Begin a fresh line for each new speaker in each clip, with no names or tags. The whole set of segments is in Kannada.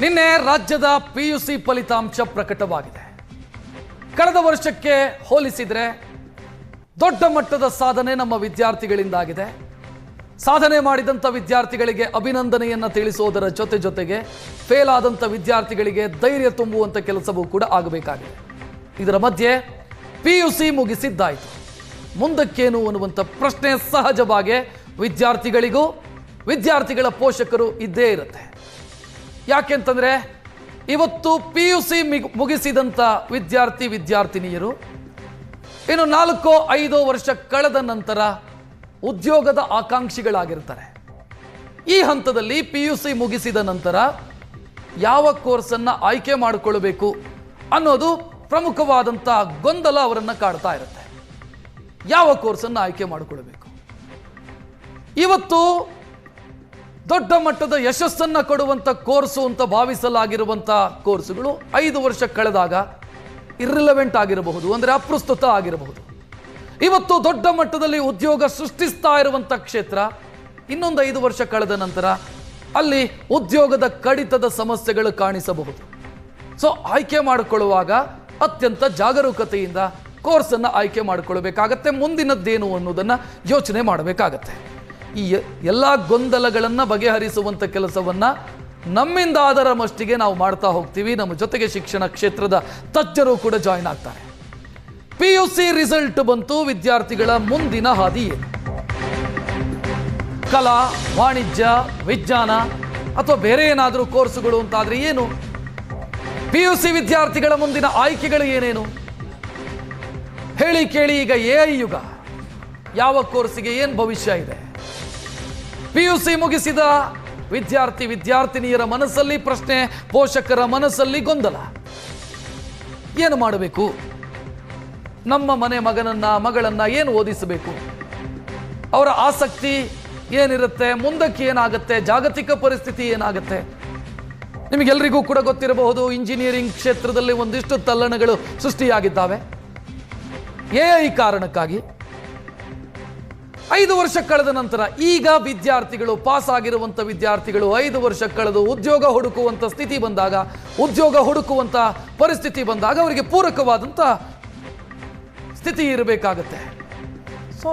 ನಿನ್ನೆ ರಾಜ್ಯದ ಪಿಯುಸಿ ಫಲಿತಾಂಶ ಪ್ರಕಟವಾಗಿದೆ. ಕಳೆದ ವರ್ಷಕ್ಕೆ ಹೋಲಿಸಿದರೆ ದೊಡ್ಡ ಮಟ್ಟದ ಸಾಧನೆ ನಮ್ಮ ವಿದ್ಯಾರ್ಥಿಗಳಿಂದಾಗಿದೆ. ಸಾಧನೆ ಮಾಡಿದಂಥ ವಿದ್ಯಾರ್ಥಿಗಳಿಗೆ ಅಭಿನಂದನೆಯನ್ನು ತಿಳಿಸುವುದರ ಜೊತೆಗೆ ಫೇಲ್ ಆದಂಥ ವಿದ್ಯಾರ್ಥಿಗಳಿಗೆ ಧೈರ್ಯ ತುಂಬುವಂಥ ಕೆಲಸವೂ ಕೂಡ ಆಗಬೇಕಾಗಿದೆ. ಇದರ ಮಧ್ಯೆ ಪಿಯುಸಿ ಮುಗಿಸಿದ್ದಾಯಿತು, ಮುಂದಕ್ಕೇನು ಅನ್ನುವಂಥ ಪ್ರಶ್ನೆ ಸಹಜವಾಗಿ ವಿದ್ಯಾರ್ಥಿಗಳಿಗೂ ವಿದ್ಯಾರ್ಥಿಗಳ ಪೋಷಕರು ಇದ್ದೇ ಇರುತ್ತೆ. ಯಾಕೆಂತಂದರೆ ಇವತ್ತು ಪಿಯುಸಿ ಮುಗಿಸಿದಂಥ ವಿದ್ಯಾರ್ಥಿನಿಯರು ಇನ್ನು 4-5 ವರ್ಷ ಕಳೆದ ನಂತರ ಉದ್ಯೋಗದ ಆಕಾಂಕ್ಷಿಗಳಾಗಿರ್ತಾರೆ. ಈ ಹಂತದಲ್ಲಿ ಪಿಯುಸಿ ಮುಗಿಸಿದ ನಂತರ ಯಾವ ಕೋರ್ಸನ್ನು ಆಯ್ಕೆ ಮಾಡಿಕೊಳ್ಳಬೇಕು ಅನ್ನೋದು ಪ್ರಮುಖವಾದಂಥ ಗೊಂದಲ ಅವರನ್ನು ಕಾಡ್ತಾ ಇರುತ್ತೆ. ಯಾವ ಕೋರ್ಸನ್ನು ಆಯ್ಕೆ ಮಾಡಿಕೊಳ್ಳಬೇಕು? ಇವತ್ತು ದೊಡ್ಡ ಮಟ್ಟದ ಯಶಸ್ಸನ್ನು ಕೊಡುವಂಥ ಕೋರ್ಸು ಅಂತ ಭಾವಿಸಲಾಗಿರುವಂಥ ಕೋರ್ಸುಗಳು 5 ವರ್ಷ ಕಳೆದಾಗ ಇರ್ರಿಲೆವೆಂಟ್ ಆಗಿರಬಹುದು, ಅಂದರೆ ಅಪ್ರಸ್ತುತ ಆಗಿರಬಹುದು. ಇವತ್ತು ದೊಡ್ಡ ಮಟ್ಟದಲ್ಲಿ ಉದ್ಯೋಗ ಸೃಷ್ಟಿಸ್ತಾ ಇರುವಂಥ ಕ್ಷೇತ್ರ ಇನ್ನೊಂದು 5 ವರ್ಷ ಕಳೆದ ನಂತರ ಅಲ್ಲಿ ಉದ್ಯೋಗದ ಕಡಿತದ ಸಮಸ್ಯೆಗಳು ಕಾಣಿಸಬಹುದು. ಸೊ ಆಯ್ಕೆ ಮಾಡಿಕೊಳ್ಳುವಾಗ ಅತ್ಯಂತ ಜಾಗರೂಕತೆಯಿಂದ ಕೋರ್ಸನ್ನು ಆಯ್ಕೆ ಮಾಡಿಕೊಳ್ಳಬೇಕಾಗತ್ತೆ. ಮುಂದಿನದ್ದೇನು ಅನ್ನೋದನ್ನು ಯೋಚನೆ ಮಾಡಬೇಕಾಗತ್ತೆ. ಈ ಎಲ್ಲ ಗೊಂದಲಗಳನ್ನು ಬಗೆಹರಿಸುವಂಥ ಕೆಲಸವನ್ನು ನಮ್ಮಿಂದ ಅದರ ಮಟ್ಟಿಗೆ ನಾವು ಮಾಡ್ತಾ ಹೋಗ್ತೀವಿ. ನಮ್ಮ ಜೊತೆಗೆ ಶಿಕ್ಷಣ ಕ್ಷೇತ್ರದ ತಜ್ಞರು ಕೂಡ ಜಾಯಿನ್ ಆಗ್ತಾರೆ. ಪಿಯುಸಿ ರಿಸಲ್ಟ್ ಬಂತು, ವಿದ್ಯಾರ್ಥಿಗಳ ಮುಂದಿನ ಹಾದಿ ಏನು? ಕಲಾ, ವಾಣಿಜ್ಯ, ವಿಜ್ಞಾನ ಅಥವಾ ಬೇರೆ ಏನಾದರೂ ಕೋರ್ಸುಗಳು ಅಂತಾದರೆ ಏನು? ಪಿಯುಸಿ ವಿದ್ಯಾರ್ಥಿಗಳ ಮುಂದಿನ ಆಯ್ಕೆಗಳು ಏನೇನು? ಹೇಳಿ ಕೇಳಿ, ಈಗ AI ಯುಗ, ಯಾವ ಕೋರ್ಸಿಗೆ ಏನು ಭವಿಷ್ಯ ಇದೆ? ಪಿಯುಸಿ ಮುಗಿಸಿದ ವಿದ್ಯಾರ್ಥಿನಿಯರ ಮನಸ್ಸಲ್ಲಿ ಪ್ರಶ್ನೆ, ಪೋಷಕರ ಮನಸ್ಸಲ್ಲಿ ಗೊಂದಲ. ಏನು ಮಾಡಬೇಕು? ನಮ್ಮ ಮನೆ ಮಗಳನ್ನ ಏನು ಓದಿಸಬೇಕು? ಅವರ ಆಸಕ್ತಿ ಏನಿರುತ್ತೆ? ಮುಂದಕ್ಕೆ ಏನಾಗುತ್ತೆ? ಜಾಗತಿಕ ಪರಿಸ್ಥಿತಿ ಏನಾಗುತ್ತೆ? ನಿಮಗೆಲ್ಲರಿಗೂ ಕೂಡ ಗೊತ್ತಿರಬಹುದು, ಇಂಜಿನಿಯರಿಂಗ್ ಕ್ಷೇತ್ರದಲ್ಲಿ ಒಂದಿಷ್ಟು ತಲ್ಲಣಗಳು ಸೃಷ್ಟಿಯಾಗಿದ್ದಾವೆ AI ಕಾರಣಕ್ಕಾಗಿ. 5 ವರ್ಷ ಕಳೆದ ನಂತರ ಈಗ ವಿದ್ಯಾರ್ಥಿಗಳು, ಪಾಸ್ ಆಗಿರುವಂಥ ವಿದ್ಯಾರ್ಥಿಗಳು 5 ವರ್ಷ ಕಳೆದು ಉದ್ಯೋಗ ಹುಡುಕುವಂಥ ಸ್ಥಿತಿ ಬಂದಾಗ, ಉದ್ಯೋಗ ಹುಡುಕುವಂಥ ಪರಿಸ್ಥಿತಿ ಬಂದಾಗ ಅವರಿಗೆ ಪೂರಕವಾದಂಥ ಸ್ಥಿತಿ ಇರಬೇಕಾಗತ್ತೆ. ಸೊ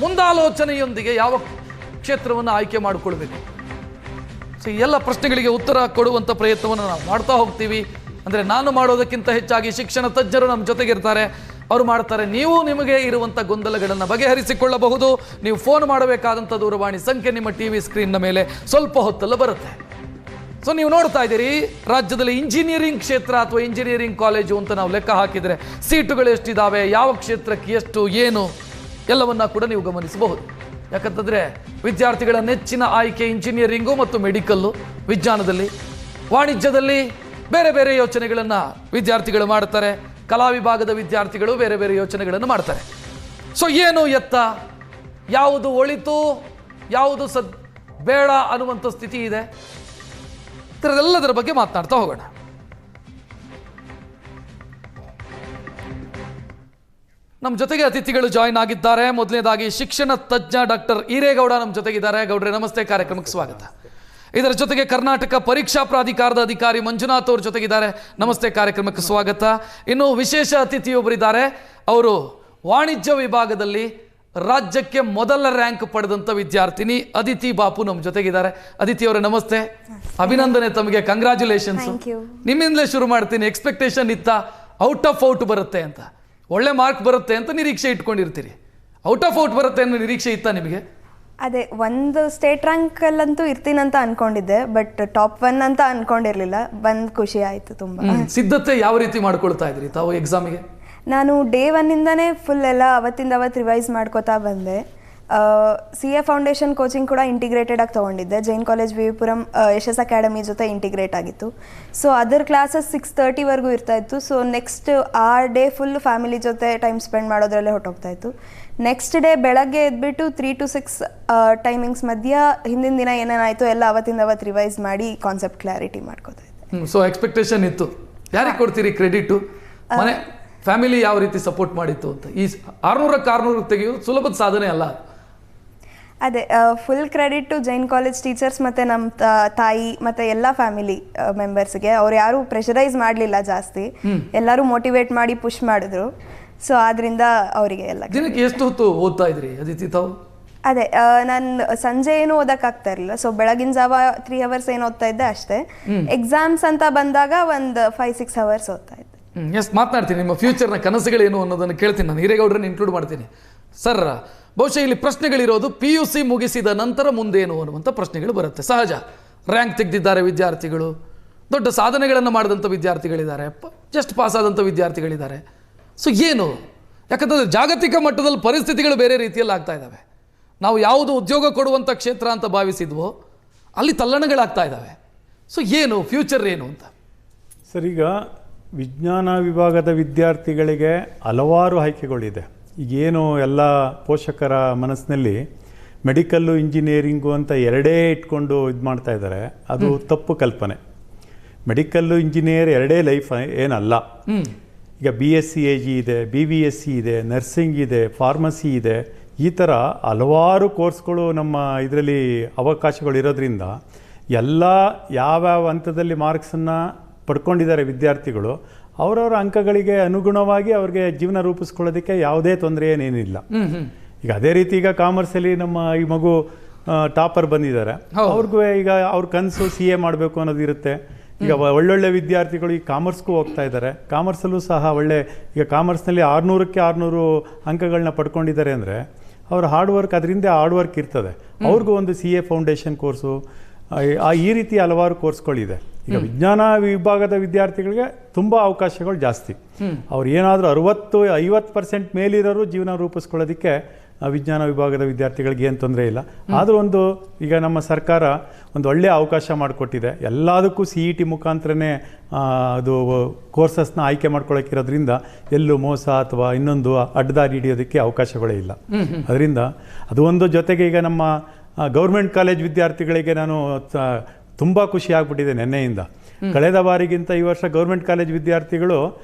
ಮುಂದಾಲೋಚನೆಯೊಂದಿಗೆ ಯಾವ ಕ್ಷೇತ್ರವನ್ನು ಆಯ್ಕೆ ಮಾಡಿಕೊಳ್ಬೇಕು? ಸೊ ಎಲ್ಲ ಪ್ರಶ್ನೆಗಳಿಗೆ ಉತ್ತರ ಕೊಡುವಂಥ ಪ್ರಯತ್ನವನ್ನು ನಾವು ಮಾಡ್ತಾ ಹೋಗ್ತೀವಿ. ಅಂದರೆ ನಾನು ಮಾಡೋದಕ್ಕಿಂತ ಹೆಚ್ಚಾಗಿ ಶಿಕ್ಷಣ ತಜ್ಞರು ನಮ್ಮ ಜೊತೆಗಿರ್ತಾರೆ, ಅವರು ಮಾಡ್ತಾರೆ. ನೀವು ನಿಮಗೆ ಇರುವಂಥ ಗೊಂದಲಗಳನ್ನು ಬಗೆಹರಿಸಿಕೊಳ್ಳಬಹುದು. ನೀವು ಫೋನ್ ಮಾಡಬೇಕಾದಂಥ ದೂರವಾಣಿ ಸಂಖ್ಯೆ ನಿಮ್ಮ TV ಸ್ಕ್ರೀನ್ನ ಮೇಲೆ ಸ್ವಲ್ಪ ಹೊತ್ತಲ್ಲ ಬರುತ್ತೆ. ಸೊ ನೀವು ನೋಡ್ತಾ ಇದ್ದೀರಿ, ರಾಜ್ಯದಲ್ಲಿ ಇಂಜಿನಿಯರಿಂಗ್ ಕ್ಷೇತ್ರ ಅಥವಾ ಇಂಜಿನಿಯರಿಂಗ್ ಕಾಲೇಜು ಅಂತ ನಾವು ಲೆಕ್ಕ ಹಾಕಿದರೆ ಸೀಟುಗಳು ಎಷ್ಟಿದ್ದಾವೆ, ಯಾವ ಕ್ಷೇತ್ರಕ್ಕೆ ಎಷ್ಟು, ಏನು ಎಲ್ಲವನ್ನ ಕೂಡ ನೀವು ಗಮನಿಸಬಹುದು. ಯಾಕಂತಂದರೆ ವಿದ್ಯಾರ್ಥಿಗಳ ನೆಚ್ಚಿನ ಆಯ್ಕೆ ಇಂಜಿನಿಯರಿಂಗು ಮತ್ತು ಮೆಡಿಕಲ್ಲು, ವಿಜ್ಞಾನದಲ್ಲಿ, ವಾಣಿಜ್ಯದಲ್ಲಿ ಬೇರೆ ಬೇರೆ ಯೋಚನೆಗಳನ್ನು ವಿದ್ಯಾರ್ಥಿಗಳು ಮಾಡ್ತಾರೆ. ಕಲಾ ವಿಭಾಗದ ವಿದ್ಯಾರ್ಥಿಗಳು ಬೇರೆ ಬೇರೆ ಯೋಚನೆಗಳನ್ನು ಮಾಡ್ತಾರೆ. ಸೊ ಏನು ಎತ್ತ, ಯಾವುದು ಒಳಿತು, ಯಾವುದು ಬೇಡ ಅನ್ನುವಂಥ ಸ್ಥಿತಿ ಇದೆ. ಇದರೆಲ್ಲದರ ಬಗ್ಗೆ ಮಾತನಾಡ್ತಾ ಹೋಗೋಣ. ನಮ್ಮ ಜೊತೆಗೆ ಅತಿಥಿಗಳು ಜಾಯಿನ್ ಆಗಿದ್ದಾರೆ. ಮೊದಲನೇದಾಗಿ ಶಿಕ್ಷಣ ತಜ್ಞ ಡಾಕ್ಟರ್ ಈರೇಗೌಡ ನಮ್ಮ ಜೊತೆಗಿದ್ದಾರೆ. ಗೌಡ್ರೆ ನಮಸ್ತೆ, ಕಾರ್ಯಕ್ರಮಕ್ಕೆ ಸ್ವಾಗತ. ಇದರ ಜೊತೆಗೆ ಕರ್ನಾಟಕ ಪರೀಕ್ಷಾ ಪ್ರಾಧಿಕಾರದ ಅಧಿಕಾರಿ ಮಂಜುನಾಥ್ ಅವರು ಜೊತೆಗಿದ್ದಾರೆ. ನಮಸ್ತೆ, ಕಾರ್ಯಕ್ರಮಕ್ಕೆ ಸ್ವಾಗತ. ಇನ್ನು ವಿಶೇಷ ಅತಿಥಿಯೊಬ್ಬರಿದ್ದಾರೆ, ಅವರು ವಾಣಿಜ್ಯ ವಿಭಾಗದಲ್ಲಿ ರಾಜ್ಯಕ್ಕೆ ಮೊದಲ ರ್ಯಾಂಕ್ ಪಡೆದಂಥ ವಿದ್ಯಾರ್ಥಿನಿ ಅದಿತಿ ಬಾಪು ನಮ್ಮ ಜೊತೆಗಿದ್ದಾರೆ. ಅದಿತಿ ಅವರೇ ನಮಸ್ತೆ, ಅಭಿನಂದನೆ ತಮಗೆ, ಕಂಗ್ರ್ಯಾಚುಲೇಷನ್ಸ್. ನಿಮ್ಮಿಂದಲೇ ಶುರು ಮಾಡ್ತೀನಿ. ಎಕ್ಸ್ಪೆಕ್ಟೇಷನ್ ಇತ್ತ ಔಟ್ ಆಫ್ ಔಟ್ ಬರುತ್ತೆ ಅಂತ, ಒಳ್ಳೆ ಮಾರ್ಕ್ ಬರುತ್ತೆ ಅಂತ ನಿರೀಕ್ಷೆ ಇಟ್ಕೊಂಡಿರ್ತೀರಿ. ಔಟ್ ಆಫ್ ಔಟ್ ಬರುತ್ತೆ ಅನ್ನೋ ನಿರೀಕ್ಷೆ ಇತ್ತ ನಿಮಗೆ?
ಅದೇ, ಒಂದು ಸ್ಟೇಟ್ ರ್ಯಾಂಕಲ್ಲಂತೂ ಇರ್ತೀನಂತ ಅನ್ಕೊಂಡಿದ್ದೆ, ಬಟ್ ಟಾಪ್ 1 ಅಂತ ಅನ್ಕೊಂಡಿರ್ಲಿಲ್ಲ. ಬಂದು ಖುಷಿ ಆಯಿತು ತುಂಬ.
ಸಿದ್ಧತೆ ಯಾವ ರೀತಿ ಮಾಡ್ಕೊಳ್ತಾ ಇದ್ರಿ ತಾವು ಎಕ್ಸಾಮಿಗೆ?
ನಾನು ಡೇ 1ಇಂದನೇ ಫುಲ್ ಎಲ್ಲ ಅವತ್ತಿಂದ ರಿವೈಸ್ ಮಾಡ್ಕೋತಾ ಬಂದೆ. CA ಫೌಂಡೇಶನ್ ಕೋಚಿಂಗ್ ಕೂಡ ಇಂಟಿಗ್ರೇಟೆಡ್ ಆಗಿ ತೊಗೊಂಡಿದ್ದೆ. ಜೈನ್ ಕಾಲೇಜ್ ವಿವಿಪುರಂ ಯಶಸ್ ಅಕಾಡೆಮಿ ಜೊತೆ ಇಂಟಿಗ್ರೇಟ್ ಆಗಿತ್ತು. ಸೊ ಅದರ ಕ್ಲಾಸಸ್ 6:30ವರೆಗೂ ಇರ್ತಾಯಿತ್ತು. ಸೊ ನೆಕ್ಸ್ಟ್ ಆ ಡೇ ಫುಲ್ ಫ್ಯಾಮಿಲಿ ಜೊತೆ ಟೈಮ್ ಸ್ಪೆಂಡ್ ಮಾಡೋದ್ರಲ್ಲೇ ಹೊಟ್ಟೋಗ್ತಾ ಇತ್ತು. ನೆಕ್ಸ್ಟ್ ಡೇ ಬೆಳಗ್ಗೆ ಎದ್ಬಿಟ್ಟು 3 to 6 ಟೈಮಿಂಗ್ಸ್ ಮಧ್ಯ ಹಿಂದಿನ ದಿನ ಏನೇನಾಯಿತು ಎಲ್ಲ ಅವತ್ತಿಂದ ರಿವೈಸ್ ಮಾಡಿ ಕಾನ್ಸೆಪ್ಟ್ ಕ್ಲಾರಿಟಿ ಮಾಡ್ಕೋತಾ ಇದ್ದೆ.
ಸೊ ಎಕ್ಸ್ಪೆಕ್ಟೇಷನ್ ಇತ್ತು. ಯಾರಿಗೆ ಕೊಡ್ತೀರಿ ಕ್ರೆಡಿಟು? ಮನೆ ಫ್ಯಾಮಿಲಿ ಯಾವ ರೀತಿ ಸಪೋರ್ಟ್ ಮಾಡಿತ್ತು ಅಂತ? ಈ 600ಕ್ಕೆ 600 ತೆಗೆಯೋದು ಸುಲಭದ ಸಾಧನೆ ಅಲ್ಲ.
ಅದೇ full credit to Jain college teachers ಮತ್ತು ನಮ್ಮ ತಾಯಿ ಮತ್ತು ಎಲ್ಲ ಫ್ಯಾಮಿಲಿ ಮೆಂಬರ್ಸ್ಗೆ. ಅವ್ರು ಯಾರು ಪ್ರೆಷರೈಸ್ ಮಾಡಲಿಲ್ಲ ಜಾಸ್ತಿ, ಎಲ್ಲರೂ ಮೋಟಿವೇಟ್ ಮಾಡಿ ಪುಷ್ ಮಾಡಿದ್ರು. ಸೊ ಆದ್ರಿಂದ ಅವರಿಗೆ ಎಲ್ಲ.
ದಿನಕ್ಕೆ ಎಷ್ಟು ಹೊತ್ತು ಓದ್ತಾ ಇದ್ರಿ ಅದಿತಿ ತಾವು?
ಅದೇ ನಾನು ಸಂಜೆ ಏನು ಓದಕ್ಕಾಗ್ತಾ ಇರಲಿಲ್ಲ. ಸೊ ಬೆಳಗಿನ ಜಾವ 3 hours ಏನು ಓದ್ತಾ ಇದ್ದೆ ಅಷ್ಟೇ. ಎಕ್ಸಾಮ್ಸ್ ಅಂತ ಬಂದಾಗ ಒಂದು 5-6 hours ಓದ್ತಾ ಇದ್ದೆ.
ಎಸ್, ಮಾತನಾಡ್ತೀನಿ. ನಿಮ್ಮ ಫ್ಯೂಚರ್ನ ಕನಸುಗಳೇನು ಅನ್ನೋದನ್ನು ಕೇಳ್ತೀನಿ. ನಾನು ಹಿರೇಗೌಡರನ್ನ ಇನ್ಕ್ಲೂಡ್ ಮಾಡ್ತೀನಿ. ಸರ್, ಬಹುಶಃ ಇಲ್ಲಿ ಪ್ರಶ್ನೆಗಳಿರೋದು PUC ಮುಗಿಸಿದ ನಂತರ ಮುಂದೇನು ಅನ್ನುವಂಥ ಪ್ರಶ್ನೆಗಳು ಬರುತ್ತೆ. ಸಹಜ. ರ್ಯಾಂಕ್ ತೆಗೆದಿದ್ದಾರೆ ವಿದ್ಯಾರ್ಥಿಗಳು, ದೊಡ್ಡ ಸಾಧನೆಗಳನ್ನು ಮಾಡಿದಂಥ ವಿದ್ಯಾರ್ಥಿಗಳಿದ್ದಾರೆ, ಜಸ್ಟ್ ಪಾಸ್ ಆದಂಥ ವಿದ್ಯಾರ್ಥಿಗಳಿದ್ದಾರೆ. ಸೊ ಏನು, ಯಾಕಂತಂದರೆ ಜಾಗತಿಕ ಮಟ್ಟದಲ್ಲಿ ಪರಿಸ್ಥಿತಿಗಳು ಬೇರೆ ರೀತಿಯಲ್ಲಿ ಆಗ್ತಾ ಇದ್ದಾವೆ. ನಾವು ಯಾವುದು ಉದ್ಯೋಗ ಕೊಡುವಂಥ ಕ್ಷೇತ್ರ ಅಂತ ಭಾವಿಸಿದ್ವೋ ಅಲ್ಲಿ ತಲ್ಲಣಗಳಾಗ್ತಾ ಇದ್ದಾವೆ. ಸೊ ಏನು ಫ್ಯೂಚರ್ ಏನು ಅಂತ
ಸರ್? ಈಗ ವಿಜ್ಞಾನ ವಿಭಾಗದ ವಿದ್ಯಾರ್ಥಿಗಳಿಗೆ ಹಲವಾರು ಆಯ್ಕೆಗಳಿದೆ. ಈಗೇನು ಎಲ್ಲ ಪೋಷಕರ ಮನಸ್ಸಿನಲ್ಲಿ ಮೆಡಿಕಲ್ಲು ಇಂಜಿನಿಯರಿಂಗು ಅಂತ ಎರಡೇ ಇಟ್ಕೊಂಡು ಇದು ಮಾಡ್ತಾ ಇದ್ದಾರೆ, ಅದು ತಪ್ಪು ಕಲ್ಪನೆ. ಮೆಡಿಕಲ್ಲು ಇಂಜಿನಿಯರ್ ಎರಡೇ ಲೈಫ್ ಏನಲ್ಲ. ಈಗ BSc AG ಇದೆ, BVSc ಇದೆ, ನರ್ಸಿಂಗ್ ಇದೆ, ಫಾರ್ಮಸಿ ಇದೆ. ಈ ಥರ ಹಲವಾರು ಕೋರ್ಸ್ಗಳು ನಮ್ಮ ಇದರಲ್ಲಿ ಅವಕಾಶಗಳಿರೋದ್ರಿಂದ ಎಲ್ಲ ಯಾವ್ಯಾವ ಹಂತದಲ್ಲಿ ಮಾರ್ಕ್ಸನ್ನು ಪಡ್ಕೊಂಡಿದ್ದಾರೆ ವಿದ್ಯಾರ್ಥಿಗಳು, ಅವರವರ ಅಂಕಗಳಿಗೆ ಅನುಗುಣವಾಗಿ ಅವ್ರಿಗೆ ಜೀವನ ರೂಪಿಸ್ಕೊಳ್ಳೋದಕ್ಕೆ ಯಾವುದೇ ತೊಂದರೆ ಏನೇನಿಲ್ಲ. ಈಗ ಅದೇ ರೀತಿ ಈಗ ಕಾಮರ್ಸಲ್ಲಿ ನಮ್ಮ ಈ ಮಗು ಟಾಪರ್ ಬಂದಿದ್ದಾರೆ, ಅವ್ರಿಗೂ ಈಗ ಅವ್ರ ಕನಸು CA ಮಾಡಬೇಕು ಅನ್ನೋದು ಇರುತ್ತೆ. ಈಗ ಒಳ್ಳೊಳ್ಳೆ ವಿದ್ಯಾರ್ಥಿಗಳು ಈ ಕಾಮರ್ಸ್ಗೂ ಹೋಗ್ತಾ ಇದ್ದಾರೆ. ಕಾಮರ್ಸಲ್ಲೂ ಸಹ ಈಗ ಕಾಮರ್ಸ್ನಲ್ಲಿ 600ಕ್ಕೆ 600 ಅಂಕಗಳನ್ನ ಪಡ್ಕೊಂಡಿದ್ದಾರೆ ಅಂದರೆ ಅವ್ರ ಹಾರ್ಡ್ ವರ್ಕ್, ಅದರಿಂದ ಹಾರ್ಡ್ ವರ್ಕ್ ಇರ್ತದೆ. ಅವ್ರಿಗೂ ಒಂದು CA ಫೌಂಡೇಶನ್ ಕೋರ್ಸು, ಈ ರೀತಿ ಹಲವಾರು ಕೋರ್ಸ್ಗಳಿದೆ. ಈಗ ವಿಜ್ಞಾನ ವಿಭಾಗದ ವಿದ್ಯಾರ್ಥಿಗಳಿಗೆ ತುಂಬ ಅವಕಾಶಗಳು ಜಾಸ್ತಿ. ಅವ್ರು ಏನಾದರೂ 60-50% ಮೇಲಿರೋರು ಜೀವನ ರೂಪಿಸ್ಕೊಳ್ಳೋದಕ್ಕೆ ವಿಜ್ಞಾನ ವಿಭಾಗದ ವಿದ್ಯಾರ್ಥಿಗಳಿಗೆ ಏನು ತೊಂದರೆ ಇಲ್ಲ. ಆದರೂ ಈಗ ನಮ್ಮ ಸರ್ಕಾರ ಒಂದು ಒಳ್ಳೆಯ ಅವಕಾಶ ಮಾಡಿಕೊಟ್ಟಿದೆ. ಎಲ್ಲದಕ್ಕೂ CET ಮುಖಾಂತರನೇ ಅದು ಕೋರ್ಸಸ್ನ ಆಯ್ಕೆ ಮಾಡ್ಕೊಳ್ಳೋಕ್ಕಿರೋದ್ರಿಂದ ಎಲ್ಲೂ ಮೋಸ ಅಥವಾ ಇನ್ನೊಂದು ಅಡ್ಡದಾರಿ ಹಿಡಿಯೋದಕ್ಕೆ ಅವಕಾಶಗಳೇ ಇಲ್ಲ. ಅದರಿಂದ ಅದು ಒಂದು. ಜೊತೆಗೆ ಈಗ ನಮ್ಮ ಗೌರ್ಮೆಂಟ್ ಕಾಲೇಜ್ ವಿದ್ಯಾರ್ಥಿಗಳಿಗೆ ನಾನು ತುಂಬ ಖುಷಿ ಆಗ್ಬಿಟ್ಟಿದೆ ನೆನ್ನೆಯಿಂದ. ಕಳೆದ ಬಾರಿಗಿಂತ ಈ ವರ್ಷ ಗೌರ್ಮೆಂಟ್ ಕಾಲೇಜ್ ವಿದ್ಯಾರ್ಥಿಗಳು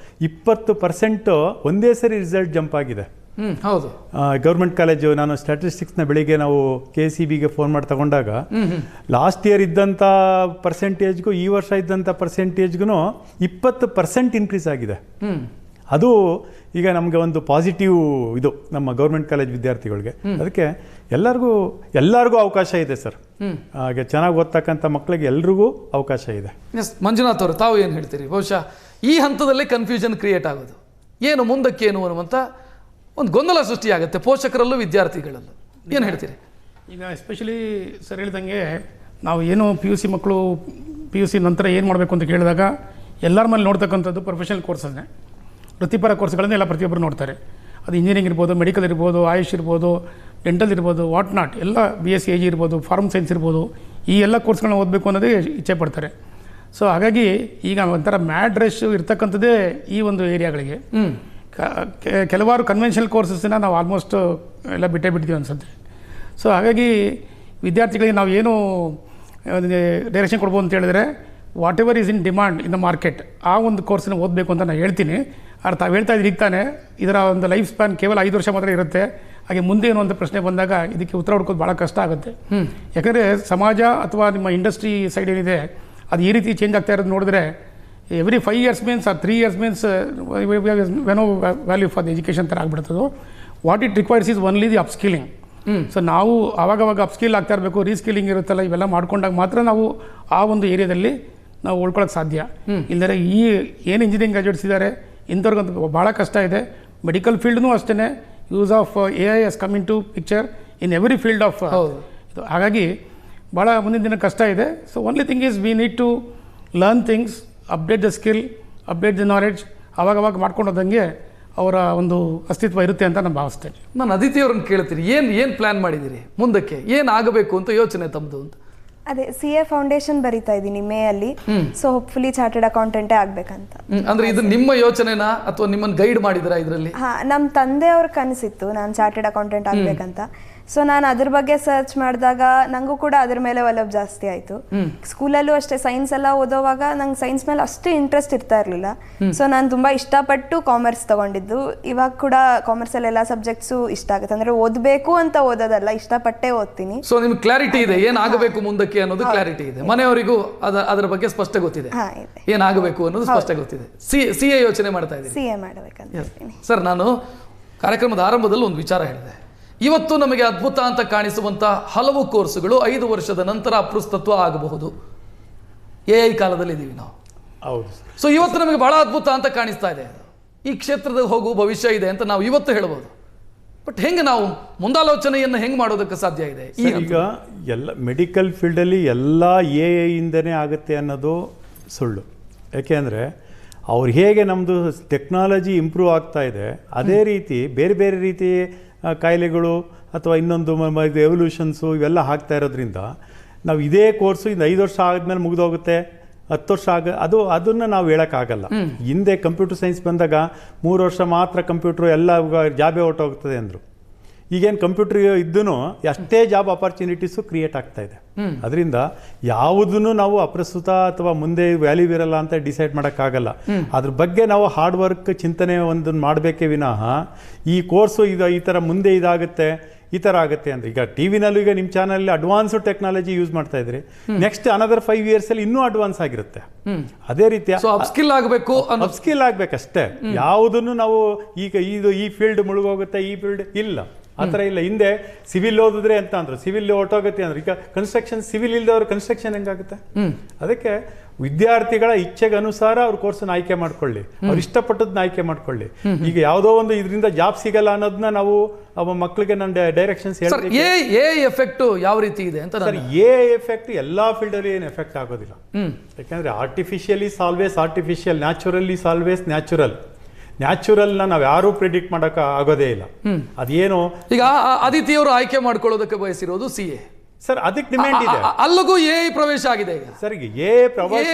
20% ಒಂದೇ ಸರಿ ರಿಸಲ್ಟ್ ಜಂಪ್ ಆಗಿದೆ.
ಹೌದು.
ಗೌರ್ಮೆಂಟ್ ಕಾಲೇಜು, ನಾನು ಸ್ಟ್ಯಾಟಿಸ್ಟಿಕ್ಸ್ನ ಬೆಳಿಗ್ಗೆ ನಾವು KCBಗೆ ಫೋನ್ ಮಾಡಿ ತಗೊಂಡಾಗ ಲಾಸ್ಟ್ ಇಯರ್ ಇದ್ದಂಥ ಪರ್ಸೆಂಟೇಜ್ಗೂ ಈ ವರ್ಷ ಇದ್ದಂಥ ಪರ್ಸೆಂಟೇಜ್ಗೂ 20% ಇನ್ಕ್ರೀಸ್ ಆಗಿದೆ. ಅದು ಈಗ ನಮಗೆ ಒಂದು ಪಾಸಿಟಿವ್ ಇದು ನಮ್ಮ ಗೌರ್ಮೆಂಟ್ ಕಾಲೇಜ್ ವಿದ್ಯಾರ್ಥಿಗಳಿಗೆ. ಅದಕ್ಕೆ ಎಲ್ಲರಿಗೂ ಅವಕಾಶ ಇದೆ ಸರ್. ಹಾಗೆ ಚೆನ್ನಾಗಿ ಓದ್ತಕ್ಕಂಥ ಮಕ್ಕಳಿಗೆ ಎಲ್ರಿಗೂ ಅವಕಾಶ ಇದೆ.
ಎಸ್, ಮಂಜುನಾಥ್ ಅವರು ತಾವು ಏನು ಹೇಳ್ತೀರಿ? ಬಹುಶಃ ಈ ಹಂತದಲ್ಲೇ ಕನ್ಫ್ಯೂಷನ್ ಕ್ರಿಯೇಟ್ ಆಗೋದು, ಏನು ಮುಂದಕ್ಕೇನು ಅನ್ನುವಂಥ ಒಂದು ಗೊಂದಲ ಸೃಷ್ಟಿಯಾಗುತ್ತೆ ಪೋಷಕರಲ್ಲೂ ವಿದ್ಯಾರ್ಥಿಗಳಲ್ಲೂ. ಏನು ಹೇಳ್ತೀರಿ?
ಈಗ ಎಸ್ಪೆಷಲಿ ಸರ್ ಹೇಳಿದಂಗೆ ನಾವು ಏನು PUC ಮಕ್ಕಳು PUC ನಂತರ ಏನು ಮಾಡಬೇಕು ಅಂತ ಕೇಳಿದಾಗ ಎಲ್ಲರ ಮೇಲೆ ನೋಡ್ತಕ್ಕಂಥದ್ದು ಪ್ರೊಫೆಷನಲ್ ಕೋರ್ಸನ್ನೇ, ವೃತ್ತಿಪರ ಕೋರ್ಸ್ಗಳನ್ನೇ ಎಲ್ಲ ಪ್ರತಿಯೊಬ್ಬರು ನೋಡ್ತಾರೆ. ಅದು ಇಂಜಿನಿಯರಿಂಗ್ ಇರ್ಬೋದು, ಮೆಡಿಕಲ್ ಇರ್ಬೋದು, ಆಯುಷ್ ಇರ್ಬೋದು, ಡೆಂಟಲ್ ಇರ್ಬೋದು, ವಾಟ್ ನಾಟ್ ಎಲ್ಲ BSc AG ಇರ್ಬೋದು, ಫಾರ್ಮ್ ಸೈನ್ಸ್ ಇರ್ಬೋದು, ಈ ಎಲ್ಲ ಕೋರ್ಸ್ಗಳನ್ನ ಓದಬೇಕು ಅನ್ನೋದೇ ಇಚ್ಛೆ ಪಡ್ತಾರೆ. ಸೊ ಹಾಗಾಗಿ ಈಗ ಒಂಥರ ಮ್ಯಾಡ್ ರಶ್ ಇರ್ತಕ್ಕಂಥದ್ದೇ ಈ ಒಂದು ಏರಿಯಾಗಳಿಗೆ. ಕೆಲವಾರು ಕನ್ವೆನ್ಷನಲ್ ಕೋರ್ಸಸ್ನ ನಾವು ಆಲ್ಮೋಸ್ಟ್ ಎಲ್ಲ ಬಿಟ್ಟಿದ್ದೀವಿ ಅನ್ಸುತ್ತೆ. ಸೊ ಹಾಗಾಗಿ ವಿದ್ಯಾರ್ಥಿಗಳಿಗೆ ನಾವು ಏನು ಡೈರೆಕ್ಷನ್ ಕೊಡ್ಬೋದು ಅಂತ ಹೇಳಿದ್ರೆ, what ever is in demand in the market, ಆ ಒಂದು ಕೋರ್ಸನ್ನ ಓದಬೇಕು ಅಂತ ನಾನು ಹೇಳ್ತೀನಿ. ಆದ್ರೆ ತಾವು ಹೇಳ್ತಾ ಇದ್ದೀರಿ, ಈಗ ತಾನೆ ಇದರ ಒಂದು ಲೈಫ್ ಸ್ಪ್ಯಾನ್ ಕೇವಲ 5 ವರ್ಷ ಮಾತ್ರ ಇರುತ್ತೆ. ಹಾಗೆ ಮುಂದೆ ಏನು ಅಂತ ಪ್ರಶ್ನೆ ಬಂದಾಗ ಇದಕ್ಕೆ ಉತ್ತರ ಹುಡ್ಕೋದು ಭಾಳ ಕಷ್ಟ ಆಗುತ್ತೆ. ಯಾಕಂದರೆ ಸಮಾಜ ಅಥವಾ ನಿಮ್ಮ ಇಂಡಸ್ಟ್ರಿ ಸೈಡ್ ಏನಿದೆ ಅದು ಈ ರೀತಿ ಚೇಂಜ್ ಆಗ್ತಾ ಇರೋದು ನೋಡಿದ್ರೆ every 5 years means or 3 years means ವೆನೋ ವ್ಯಾಲ್ಯೂ ಫಾರ್ ದ ಎಜುಕೇಷನ್ ಥರ ಆಗ್ಬಿಡ್ತದೆ. What it requires is only the upskilling. So ನಾವು ಆವಾಗವಾಗ ಅಪ್ಸ್ಕಿಲ್ ಆಗ್ತಾ ಇರಬೇಕು, ರೀಸ್ಕಿಲಿಂಗ್ ಇರುತ್ತಲ್ಲ, ಇವೆಲ್ಲ ಮಾಡ್ಕೊಂಡಾಗ ಮಾತ್ರ ನಾವು ಆ ಒಂದು ಏರಿಯಾದಲ್ಲಿ ನಾವು ಉಳ್ಕೊಳ್ಳೋಕೆ ಸಾಧ್ಯ. ಇಲ್ಲದ್ರೆ ಈ ಏನು ಇಂಜಿನಿಯರಿಂಗ್ ಗ್ರಾಜುಯೇಟ್ಸ್ ಇದ್ದಾರೆ ಇಂಥವ್ರಿಗಂತೂ ಭಾಳ ಕಷ್ಟ ಇದೆ. ಮೆಡಿಕಲ್ ಫೀಲ್ಡ್ನೂ ಅಷ್ಟೇ, use of AI has come into picture in every field of ಇದು. ಹಾಗಾಗಿ ಭಾಳ ಮುಂದಿನ ದಿನ ಕಷ್ಟ ಇದೆ. So only thing is we need to learn things, update the skill, update the knowledge. ಅವಾಗವಾಗ ಮಾಡ್ಕೊಂಡು ಹೋದಂಗೆ ಅವರ ಒಂದು ಅಸ್ತಿತ್ವ ಇರುತ್ತೆ ಅಂತ ನಾನು ಭಾವಿಸ್ತೇನೆ.
ನಾನು ಅದಿತಿ ಅವ್ರನ್ನ ಕೇಳ್ತೀನಿ, ಏನು ಪ್ಲ್ಯಾನ್ ಮಾಡಿದ್ದೀರಿ ಮುಂದಕ್ಕೆ, ಏನು ಆಗಬೇಕು ಅಂತ ಯೋಚನೆ ತಮ್ಮದು ಅಂತ?
ಅದೇ CA ಫೌಂಡೇಶನ್ ಬರಿತಾ ಇದ್ದೀನಿ ಮೇ ಅಲ್ಲಿ. ಸೊ ಹೋಪ್ಫುಲಿ ಚಾರ್ಟೆಡ್ ಅಕೌಂಟೆಂಟೇ ಆಗ್ಬೇಕಂತ.
ಅಂದ್ರೆ ಇದು ನಿಮ್ಮ ಯೋಚನೆನಾ ಅಥವಾ ನಿಮ್ಮನ್ನು ಗೈಡ್ ಮಾಡಿದ್ರಾ ಇದರಲ್ಲಿ?
ನಮ್ಮ ತಂದೆಯವ್ರ ಕನಸಿತ್ತು ನಾನು ಚಾರ್ಟೆಡ್ ಅಕೌಂಟೆಂಟ್ ಆಗ್ಬೇಕಂತ. ಸೊ ನಾನು ಅದ್ರ ಬಗ್ಗೆ ಸರ್ಚ್ ಮಾಡಿದಾಗ ನನಗೂ ಕೂಡ ಅದ್ರ ಮೇಲೆ ಒಲವು ಜಾಸ್ತಿ ಆಯಿತು. ಸ್ಕೂಲಲ್ಲೂ ಅಷ್ಟೇ ಸೈನ್ಸ್ ಎಲ್ಲ ಓದೋವಾಗ ನಂಗೆ ಸೈನ್ಸ್ ಮೇಲೆ ಅಷ್ಟು ಇಂಟ್ರೆಸ್ಟ್ ಇರ್ತಾ ಇರಲಿಲ್ಲ. ಸೊ ನಾನು ತುಂಬ ಇಷ್ಟಪಟ್ಟು ಕಾಮರ್ಸ್ ತಗೊಂಡಿದ್ದು. ಇವಾಗ ಕೂಡ ಕಾಮರ್ಸಲ್ಲಿ ಎಲ್ಲ ಸಬ್ಜೆಕ್ಟ್ಸು ಇಷ್ಟ ಆಗುತ್ತೆ. ಅಂದರೆ ಓದಬೇಕು ಅಂತ ಓದೋದಲ್ಲ, ಇಷ್ಟಪಟ್ಟೆ ಓದ್ತೀನಿ.
ಸೊ ನಿಮ್ಗೆ ಕ್ಲಾರಿಟಿ ಇದೆ ಏನಾಗಬೇಕು ಮುಂದಕ್ಕೆ ಅನ್ನೋದು ಕ್ಲಾರಿಟಿ ಇದೆ. ಮನೆಯವರಿಗೂ ಅದರ ಬಗ್ಗೆ ಸ್ಪಷ್ಟ ಗೊತ್ತಿದೆ, ಏನಾಗಬೇಕು ಅನ್ನೋದು ಸ್ಪಷ್ಟ ಗೊತ್ತಿದೆ. CA ಯೋಚನೆ ಮಾಡ್ತಾ ಇದ್ದೀನಿ.
CA ಮಾಡಬೇಕಂತ.
ಸರ್, ನಾನು ಕಾರ್ಯಕ್ರಮದ ಆರಂಭದಲ್ಲಿ ಒಂದು ವಿಚಾರ ಹೇಳಿದೆ. ಇವತ್ತು ನಮಗೆ ಅದ್ಭುತ ಅಂತ ಕಾಣಿಸುವಂತ ಹಲವು ಕೋರ್ಸುಗಳು 5 ವರ್ಷದ ನಂತರ ಅಪ್ರಸ್ತುತ ಆಗಬಹುದು. AI ಕಾಲದಲ್ಲಿ ಇದ್ದೀವಿ ನಾವು.
ಹೌದು.
ಸೊ ಇವತ್ತು ನಮಗೆ ಬಹಳ ಅದ್ಭುತ ಅಂತ ಕಾಣಿಸ್ತಾ ಇದೆ. ಈ ಕ್ಷೇತ್ರದ ಹೋಗುವ ಭವಿಷ್ಯ ಇದೆ ಅಂತ ನಾವು ಇವತ್ತು ಹೇಳ್ಬೋದು. ಬಟ್ ಹೆಂಗೆ ನಾವು ಮುಂದಾಲೋಚನೆಯನ್ನು ಹೆಂಗೆ ಮಾಡೋದಕ್ಕೆ ಸಾಧ್ಯ ಇದೆ?
ಈಗ ಎಲ್ಲ ಮೆಡಿಕಲ್ ಫೀಲ್ಡಲ್ಲಿ ಎಲ್ಲ AI ಇಂದನೇ ಆಗುತ್ತೆ ಅನ್ನೋದು ಸುಳ್ಳು. ಯಾಕೆಂದರೆ ಅವ್ರು ಹೇಗೆ ನಮ್ಮದು ಟೆಕ್ನಾಲಜಿ ಇಂಪ್ರೂವ್ ಆಗ್ತಾ ಇದೆ, ಅದೇ ರೀತಿ ಬೇರೆ ಬೇರೆ ರೀತಿ ಕಾಯಿಲೆಗಳು ಅಥವಾ ಇನ್ನೊಂದು ಎವಲ್ಯೂಷನ್ಸು ಇವೆಲ್ಲ ಆಗ್ತಾ ಇರೋದ್ರಿಂದ ನಾವು ಇದೇ ಕೋರ್ಸು ಇನ್ನು 5 ವರ್ಷ ಆದಮೇಲೆ ಮುಗಿದೋಗುತ್ತೆ, 10 ವರ್ಷ ಅದನ್ನು ನಾವು ಹೇಳೋಕ್ಕಾಗಲ್ಲ. ಹಿಂದೆ ಕಂಪ್ಯೂಟರ್ ಸೈನ್ಸ್ ಬಂದಾಗ 3 ವರ್ಷ ಮಾತ್ರ ಕಂಪ್ಯೂಟ್ರು ಎಲ್ಲ ಜಾಬೇ ಹೊರಟೋಗ್ತದೆ ಅಂದರು. ಈಗೇನು ಕಂಪ್ಯೂಟರ್ ಇದ್ದೂ ಅಷ್ಟೇ ಜಾಬ್ ಆಪರ್ಚುನಿಟೀಸು ಕ್ರಿಯೇಟ್ ಆಗ್ತಾ ಇದೆ. ಅದರಿಂದ ಯಾವುದನ್ನು ನಾವು ಅಪ್ರಸ್ತುತ ಅಥವಾ ಮುಂದೆ ವ್ಯಾಲ್ಯೂ ಇರಲ್ಲ ಅಂತ ಡಿಸೈಡ್ ಮಾಡೋಕ್ಕಾಗಲ್ಲ. ಅದ್ರ ಬಗ್ಗೆ ನಾವು ಹಾರ್ಡ್ ವರ್ಕ್ ಚಿಂತನೆ ಒಂದನ್ನು ಮಾಡಬೇಕೇ ವಿನಃ ಈ ಕೋರ್ಸು ಈ ಥರ ಮುಂದೆ ಇದಾಗುತ್ತೆ ಈ ಥರ ಆಗುತ್ತೆ ಅಂದರೆ. ಈಗ ಟಿವಿನಲ್ಲೂ ಈಗ ನಿಮ್ಮ ಚಾನಲ್ ಅಡ್ವಾನ್ಸ್ಡ್ ಟೆಕ್ನಾಲಜಿ ಯೂಸ್ ಮಾಡ್ತಾ ಇದ್ರಿ, ನೆಕ್ಸ್ಟ್ ಅನದರ್ 5 years ಇನ್ನೂ ಅಡ್ವಾನ್ಸ್ ಆಗಿರುತ್ತೆ. ಅದೇ ರೀತಿ
ಅಪ್ಸ್ಕಿಲ್ ಆಗಬೇಕು,
ಅಪ್ಸ್ಕಿಲ್ ಆಗ್ಬೇಕಷ್ಟೇ. ಯಾವುದನ್ನು ನಾವು ಈಗ ಈ ಫೀಲ್ಡ್ ಮುಳುಗೋಗುತ್ತೆ, ಈ ಫೀಲ್ಡ್ ಇಲ್ಲ, ಆ ಥರ ಇಲ್ಲ. ಹಿಂದೆ ಸಿವಿಲ್ ಓದಿದ್ರೆ ಅಂತ ಅಂದ್ರು, ಸಿವಿಲ್ ಹೊರಟೋಗುತ್ತೆ ಅಂದ್ರೆ. ಈಗ ಕನ್ಸ್ಟ್ರಕ್ಷನ್ ಸಿವಿಲ್ ಇಲ್ದವ್ರು ಕನ್ಸ್ಟ್ರಕ್ಷನ್ ಹೆಂಗಾಗುತ್ತೆ? ಅದಕ್ಕೆ ವಿದ್ಯಾರ್ಥಿಗಳ ಇಚ್ಛೆಗೆ ಅನುಸಾರ ಅವ್ರ ಕೋರ್ಸನ್ನ ಆಯ್ಕೆ ಮಾಡ್ಕೊಳ್ಳಿ, ಅವ್ರು ಇಷ್ಟಪಟ್ಟದನ್ನ ಆಯ್ಕೆ ಮಾಡ್ಕೊಳ್ಳಿ. ಈಗ ಯಾವುದೋ ಒಂದು ಇದರಿಂದ ಜಾಬ್ ಸಿಗಲ್ಲ ಅನ್ನೋದನ್ನ ನಾವು ಮಕ್ಕಳಿಗೆ ನಾನು ಡೈರೆಕ್ಷನ್ಸ್ ಹೇಳ್ತೀನಿ.
ಎಫೆಕ್ಟ್ ಯಾವ ರೀತಿ ಇದೆ ಅಂತ
ಸರ್, ಎಫೆಕ್ಟ್ ಎಲ್ಲಾ ಫೀಲ್ಡ್ ಅಲ್ಲಿ ಏನು ಎಫೆಕ್ಟ್ ಆಗೋದಿಲ್ಲ. ಯಾಕಂದ್ರೆ artificial is always artificial, natural is always natural. ನ್ಯಾಚುರಲ್ನ ನಾವು ಯಾರೂ ಪ್ರಿಡಿಕ್ಟ್ ಮಾಡೋಕೆ ಆಗೋದೇ ಇಲ್ಲ. ಅದೇನು
ಈಗ ಅದಿತಿಯವರು ಆಯ್ಕೆ ಮಾಡ್ಕೊಳ್ಳೋದಕ್ಕೆ ಬಯಸಿರೋದು CA.
ಸರ್, ಅದಕ್ಕೆ ಡಿಮ್ಯಾಂಡ್ ಇದೆ.
ಅಲ್ಲಿಗೂ AI ಪ್ರವೇಶ ಆಗಿದೆ ಈಗ.
ಸರ್, ಈಗ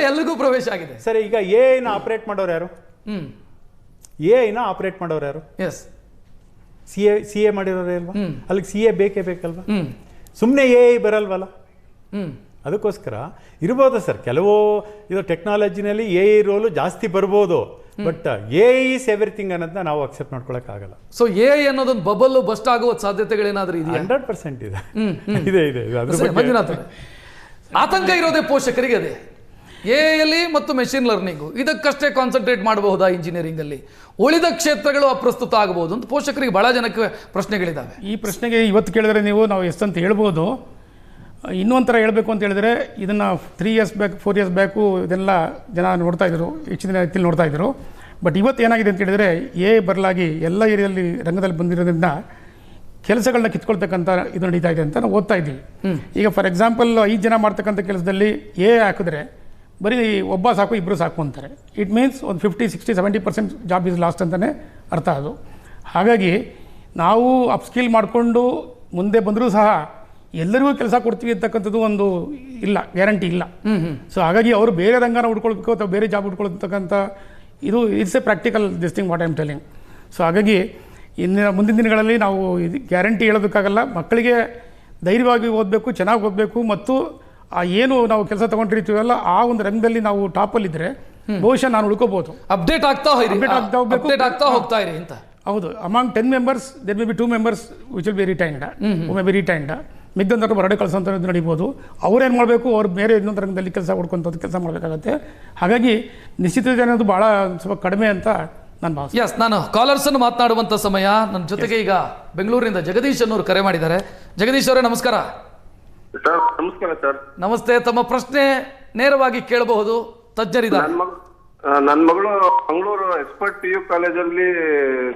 ಎಲ್ಲಿಗೂ ಪ್ರವೇಶ ಆಗಿದೆ.
ಸರ್, ಈಗ AI ಆಪರೇಟ್ ಮಾಡೋರು ಯಾರು? AI ಆಪರೇಟ್ ಮಾಡೋರು ಯಾರು?
ಎಸ್,
CA ಮಾಡಿರೋರೇ ಅಲ್ವಾ? ಅಲ್ಲಿಗೆ CA ಬೇಕೇ ಬೇಕಲ್ವಾ? ಸುಮ್ಮನೆ AI ಬರಲ್ವಲ್ಲ. ಅದಕ್ಕೋಸ್ಕರ ಇರ್ಬೋದು ಸರ್, ಕೆಲವು ಇದು ಟೆಕ್ನಾಲಜಿನಲ್ಲಿ AI ರೋಲು ಜಾಸ್ತಿ ಬರ್ಬೋದು. ಬಟ್ AI ಈಸ್ ಎವ್ರಿಥಿಂಗ್ ಅನ್ನೋದನ್ನ ನಾವು ಅಕ್ಸೆಪ್ಟ್ ಮಾಡ್ಕೊಳಕ್ಕಾಗಲ್ಲ.
ಸೊ AI ಅನ್ನೋದೊಂದು ಬಬಲ್ ಬಸ್ಟ್ ಆಗುವ ಸಾಧ್ಯತೆಗಳೇನಾದ್ರೂ ಇದೆಯಾ?
100% ಇದೆ.
ಮಂಜುನಾಥ್, ಆತಂಕ ಇರೋದೇ ಪೋಷಕರಿಗೆ ಅದೇ. AI ಅಲ್ಲಿ ಮತ್ತು ಮೆಷಿನ್ ಲರ್ನಿಂಗು ಇದಕ್ಕಷ್ಟೇ ಕಾನ್ಸಂಟ್ರೇಟ್ ಮಾಡಬಹುದಾ ಇಂಜಿನಿಯರಿಂಗ್ ಅಲ್ಲಿ? ಉಳಿದ ಕ್ಷೇತ್ರಗಳು ಅಪ್ರಸ್ತುತ ಆಗಬಹುದು ಅಂತ ಪೋಷಕರಿಗೆ ಬಹಳ ಜನಕ್ಕೆ ಪ್ರಶ್ನೆಗಳಿದ್ದಾವೆ.
ಈ ಪ್ರಶ್ನೆಗೆ ಇವತ್ತು ಕೇಳಿದ್ರೆ ನಾವು ಎಷ್ಟಂತ ಹೇಳ್ಬೋದು. ಇನ್ನೊಂಥರ ಹೇಳಬೇಕು ಅಂತ ಹೇಳಿದ್ರೆ, ಇದನ್ನು 3 years ಬ್ಯಾಕ್ 4 years ಬ್ಯಾಕು ಇದೆಲ್ಲ ಜನ ನೋಡ್ತಾ ಇದ್ರು, ಹೆಚ್ಚಿನ ರೀತಿಯಲ್ಲಿ ನೋಡ್ತಾ ಇದ್ರು. ಬಟ್ ಇವತ್ತು ಏನಾಗಿದೆ ಅಂತ ಹೇಳಿದ್ರೆ, ಬರಲಾಗಿ ಎಲ್ಲ ಏರಿಯಲ್ಲಿ ರಂಗದಲ್ಲಿ ಬಂದಿರೋದ್ರಿಂದ ಕೆಲಸಗಳನ್ನ ಕಿತ್ಕೊಳ್ತಕ್ಕಂಥ ಇದು ನಡೀತಾ ಇದೆ ಅಂತ ನಾವು ಓದ್ತಾ ಇದ್ದೀವಿ. ಈಗ ಫಾರ್ ಎಕ್ಸಾಂಪಲ್ 5 ಜನ ಮಾಡ್ತಕ್ಕಂಥ ಕೆಲಸದಲ್ಲಿ ಹಾಕಿದ್ರೆ ಬರೀ ಒಬ್ಬ ಸಾಕು, ಇಬ್ಬರು ಸಾಕು ಅಂತಾರೆ. ಇಟ್ ಮೀನ್ಸ್ ಒಂದು 50-60-70% ಜಾಬ್ ಈಸ್ ಲಾಸ್ಟ್ ಅಂತಲೇ ಅರ್ಥ ಅದು. ಹಾಗಾಗಿ ನಾವು ಅಪ್ಸ್ಕಿಲ್ ಮಾಡಿಕೊಂಡು ಮುಂದೆ ಬಂದರೂ ಸಹ ಎಲ್ಲರಿಗೂ ಕೆಲಸ ಕೊಡ್ತೀವಿ ಅಂತಕ್ಕಂಥದ್ದು ಒಂದು ಇಲ್ಲ, ಗ್ಯಾರಂಟಿ ಇಲ್ಲ. ಸೊ ಹಾಗಾಗಿ ಅವರು ಬೇರೆ ರಂಗನ ಹುಡ್ಕೊಳ್ಬೇಕು ಅಥವಾ ಬೇರೆ ಜಾಬ್ ಹುಡ್ಕೊಳ್ತಕ್ಕಂಥ ಇದು it's A practical this thing what I am telling. So ಹಾಗಾಗಿ ಮುಂದಿನ ದಿನಗಳಲ್ಲಿ ನಾವು ಇದು ಗ್ಯಾರಂಟಿ ಹೇಳೋದಕ್ಕಾಗಲ್ಲ. ಮಕ್ಕಳಿಗೆ ಧೈರ್ಯವಾಗಿ ಓದಬೇಕು, ಚೆನ್ನಾಗಿ ಓದಬೇಕು, ಮತ್ತು ಏನು ನಾವು ಕೆಲಸ ತೊಗೊಂಡಿರ್ತೀವಲ್ಲ ಆ ಒಂದು ರಂಗದಲ್ಲಿ ನಾವು ಟಾಪಲ್ಲಿದ್ದರೆ ಬಹುಶಃ ನಾನು ಉಳ್ಕೋಬಹುದು.
ಅಪ್ಡೇಟ್ ಆಗ್ತಾ ಹೋಗ್ತಾ ಇರಿ ಅಂತ.
ಹೌದು, among 10 members there may be 2 members which will be retained, who may be retained. ಮಿಗ್ದಂಥವ್ರು ಹೊರಡೆ ಕಳಿಸೋಂಥದ್ದು ನಡೀಬೋದು. ಅವ್ರೇನು ಮಾಡಬೇಕು, ಅವ್ರು ಬೇರೆ ಇನ್ನೊಂದು ರಂಗದಲ್ಲಿ ಕೆಲಸ ಹುಡ್ಕೊಂಥದ್ದು ಕೆಲಸ ಮಾಡಬೇಕಾಗತ್ತೆ. ಹಾಗಾಗಿ ನಿಶ್ಚಿತತೆ ಅನ್ನೋದು ಭಾಳ ಸ್ವಲ್ಪ ಕಡಿಮೆ ಅಂತ ನಾನು ಭಾವಿಸ್ತೀನಿ.
ಎಸ್, ನಾನು ಕಾಲರ್ಸ್ ಅನ್ನು ಮಾತನಾಡುವಂಥ ಸಮಯ. ನನ್ನ ಜೊತೆಗೆ ಈಗ ಬೆಂಗಳೂರಿನಿಂದ ಜಗದೀಶ್ ಅನ್ನೋರು ಕರೆ ಮಾಡಿದ್ದಾರೆ. ಜಗದೀಶ್ ಅವರೇ ನಮಸ್ಕಾರ.
ಸರ್ ನಮಸ್ಕಾರ. ಸರ್
ನಮಸ್ತೆ. ತಮ್ಮ ಪ್ರಶ್ನೆ ನೇರವಾಗಿ ಕೇಳಬಹುದು, ತಜ್ಞರಿದ್ದಾರೆ.
ನನ್ನ ಮಗಳು ಮಂಗಳೂರು ಎಕ್ಸ್ಪರ್ಟ್ PU ಕಾಲೇಜಲ್ಲಿ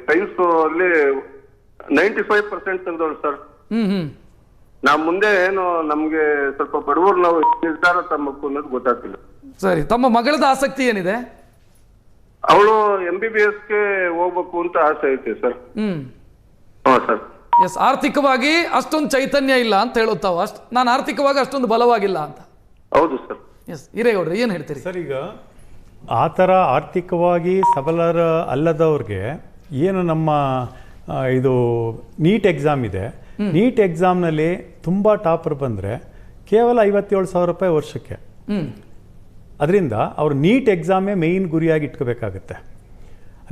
ಸೈನ್ಸ್ ಅಲ್ಲಿ 95% ತೆಗೆದವಳು ಸರ್. ನಾವು ಮುಂದೆ ಏನು ನಮ್ಗೆ ಸ್ವಲ್ಪ ಬಡವರು ನಾವು ನಿರ್ಧಾರ ತಮ್ಮಕ್ಕು ಅನ್ನೋದು ಗೊತ್ತಾಗ್ತಿಲ್ಲ.
ಸರಿ, ತಮ್ಮ ಮಗಳದ ಆಸಕ್ತಿ ಏನಿದೆ?
ಅವಳು MBBSಗೆ ಹೋಗ್ಬೇಕು ಅಂತ ಆಸೆ ಐತೆ ಸರ್. ಸರ್
ಎಸ್, ಆರ್ಥಿಕವಾಗಿ ಅಷ್ಟೊಂದು ಚೈತನ್ಯ ಇಲ್ಲ ಅಂತ ಹೇಳುತ್ತಾವ. ನಾನು ಆರ್ಥಿಕವಾಗಿ ಅಷ್ಟೊಂದು ಬಲವಾಗಿಲ್ಲ ಅಂತ.
ಹೌದು ಸರ್.
ಎಸ್, ಹಿರೇಗೌಡ್ರೆ ಏನು ಹೇಳ್ತೀರಿ?
ಸರ್, ಈಗ ಆ ಥರ ಆರ್ಥಿಕವಾಗಿ ಸಬಲರ ಅಲ್ಲದವ್ರಿಗೆ ಏನು ನಮ್ಮ ಇದು ನೀಟ್ ಎಕ್ಸಾಮ್ ಇದೆ, ನೀಟ್ ಎಕ್ಸಾಮ್ನಲ್ಲಿ ತುಂಬ ಟಾಪರ್ ಬಂದರೆ ಕೇವಲ 57,000 ರೂಪಾಯಿ ವರ್ಷಕ್ಕೆ. ಅದರಿಂದ ಅವ್ರು ನೀಟ್ ಎಕ್ಸಾಮೇ ಮೇಯ್ನ್ ಗುರಿಯಾಗಿ ಇಟ್ಕೋಬೇಕಾಗುತ್ತೆ.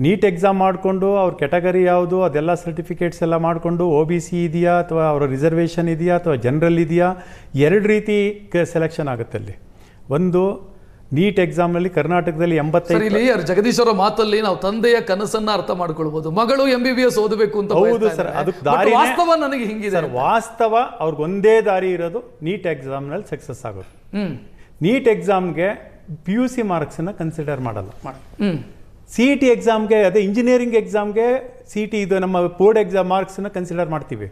ನೀಟ್ ಎಕ್ಸಾಮ್ ಮಾಡಿಕೊಂಡು ಅವ್ರ ಕೆಟಗರಿ ಯಾವುದು ಅದೆಲ್ಲ ಸರ್ಟಿಫಿಕೇಟ್ಸ್ ಎಲ್ಲ ಮಾಡಿಕೊಂಡು OBC ಇದೆಯಾ ಅಥವಾ ಅವರ ರಿಸರ್ವೇಷನ್ ಇದೆಯಾ ಅಥವಾ ಜನರಲ್ ಇದೆಯಾ, 2 ರೀತಿ ಸೆಲೆಕ್ಷನ್ ಆಗುತ್ತೆ ಅಲ್ಲಿ. ಒಂದು ನೀಟ್ ಎಕ್ಸಾಮ್ನಲ್ಲಿ ಕರ್ನಾಟಕದಲ್ಲಿ 85.
ಇಲ್ಲಿ ಜಗದೀಶ್ ಅವರ ಮಾತಲ್ಲಿ ನಾವು ತಂದೆಯ ಕನಸನ್ನ ಅರ್ಥ ಮಾಡ್ಕೊಳ್ಬಹುದು. ಮಗಳು MBBS ಓದಬೇಕು ಅಂತ.
ಹೌದು ಸರ್, ಅದಕ್ಕೆ ದಾರಿ
ವಾಸ್ತವ ನನಗೆ ಹಿಂಗಿದೆ
ಸರ್. ವಾಸ್ತವ ಅವ್ರಿಗೆ ಒಂದೇ ದಾರಿ ಇರೋದು ನೀಟ್ ಎಕ್ಸಾಮ್ನಲ್ಲಿ ಸಕ್ಸಸ್ ಆಗೋದು. ನೀಟ್ ಎಕ್ಸಾಮ್ಗೆ PUC ಮಾರ್ಕ್ಸನ್ನು ಕನ್ಸಿಡರ್ ಮಾಡಲ್ಲ. CET ಎಕ್ಸಾಮ್ಗೆ, ಅದೇ ಇಂಜಿನಿಯರಿಂಗ್ ಎಕ್ಸಾಮ್ಗೆ CET ಇದು ನಮ್ಮ ಬೋರ್ಡ್ ಎಕ್ಸಾಮ್ ಮಾರ್ಕ್ಸನ್ನು ಕನ್ಸಿಡರ್ ಮಾಡ್ತೀವಿ,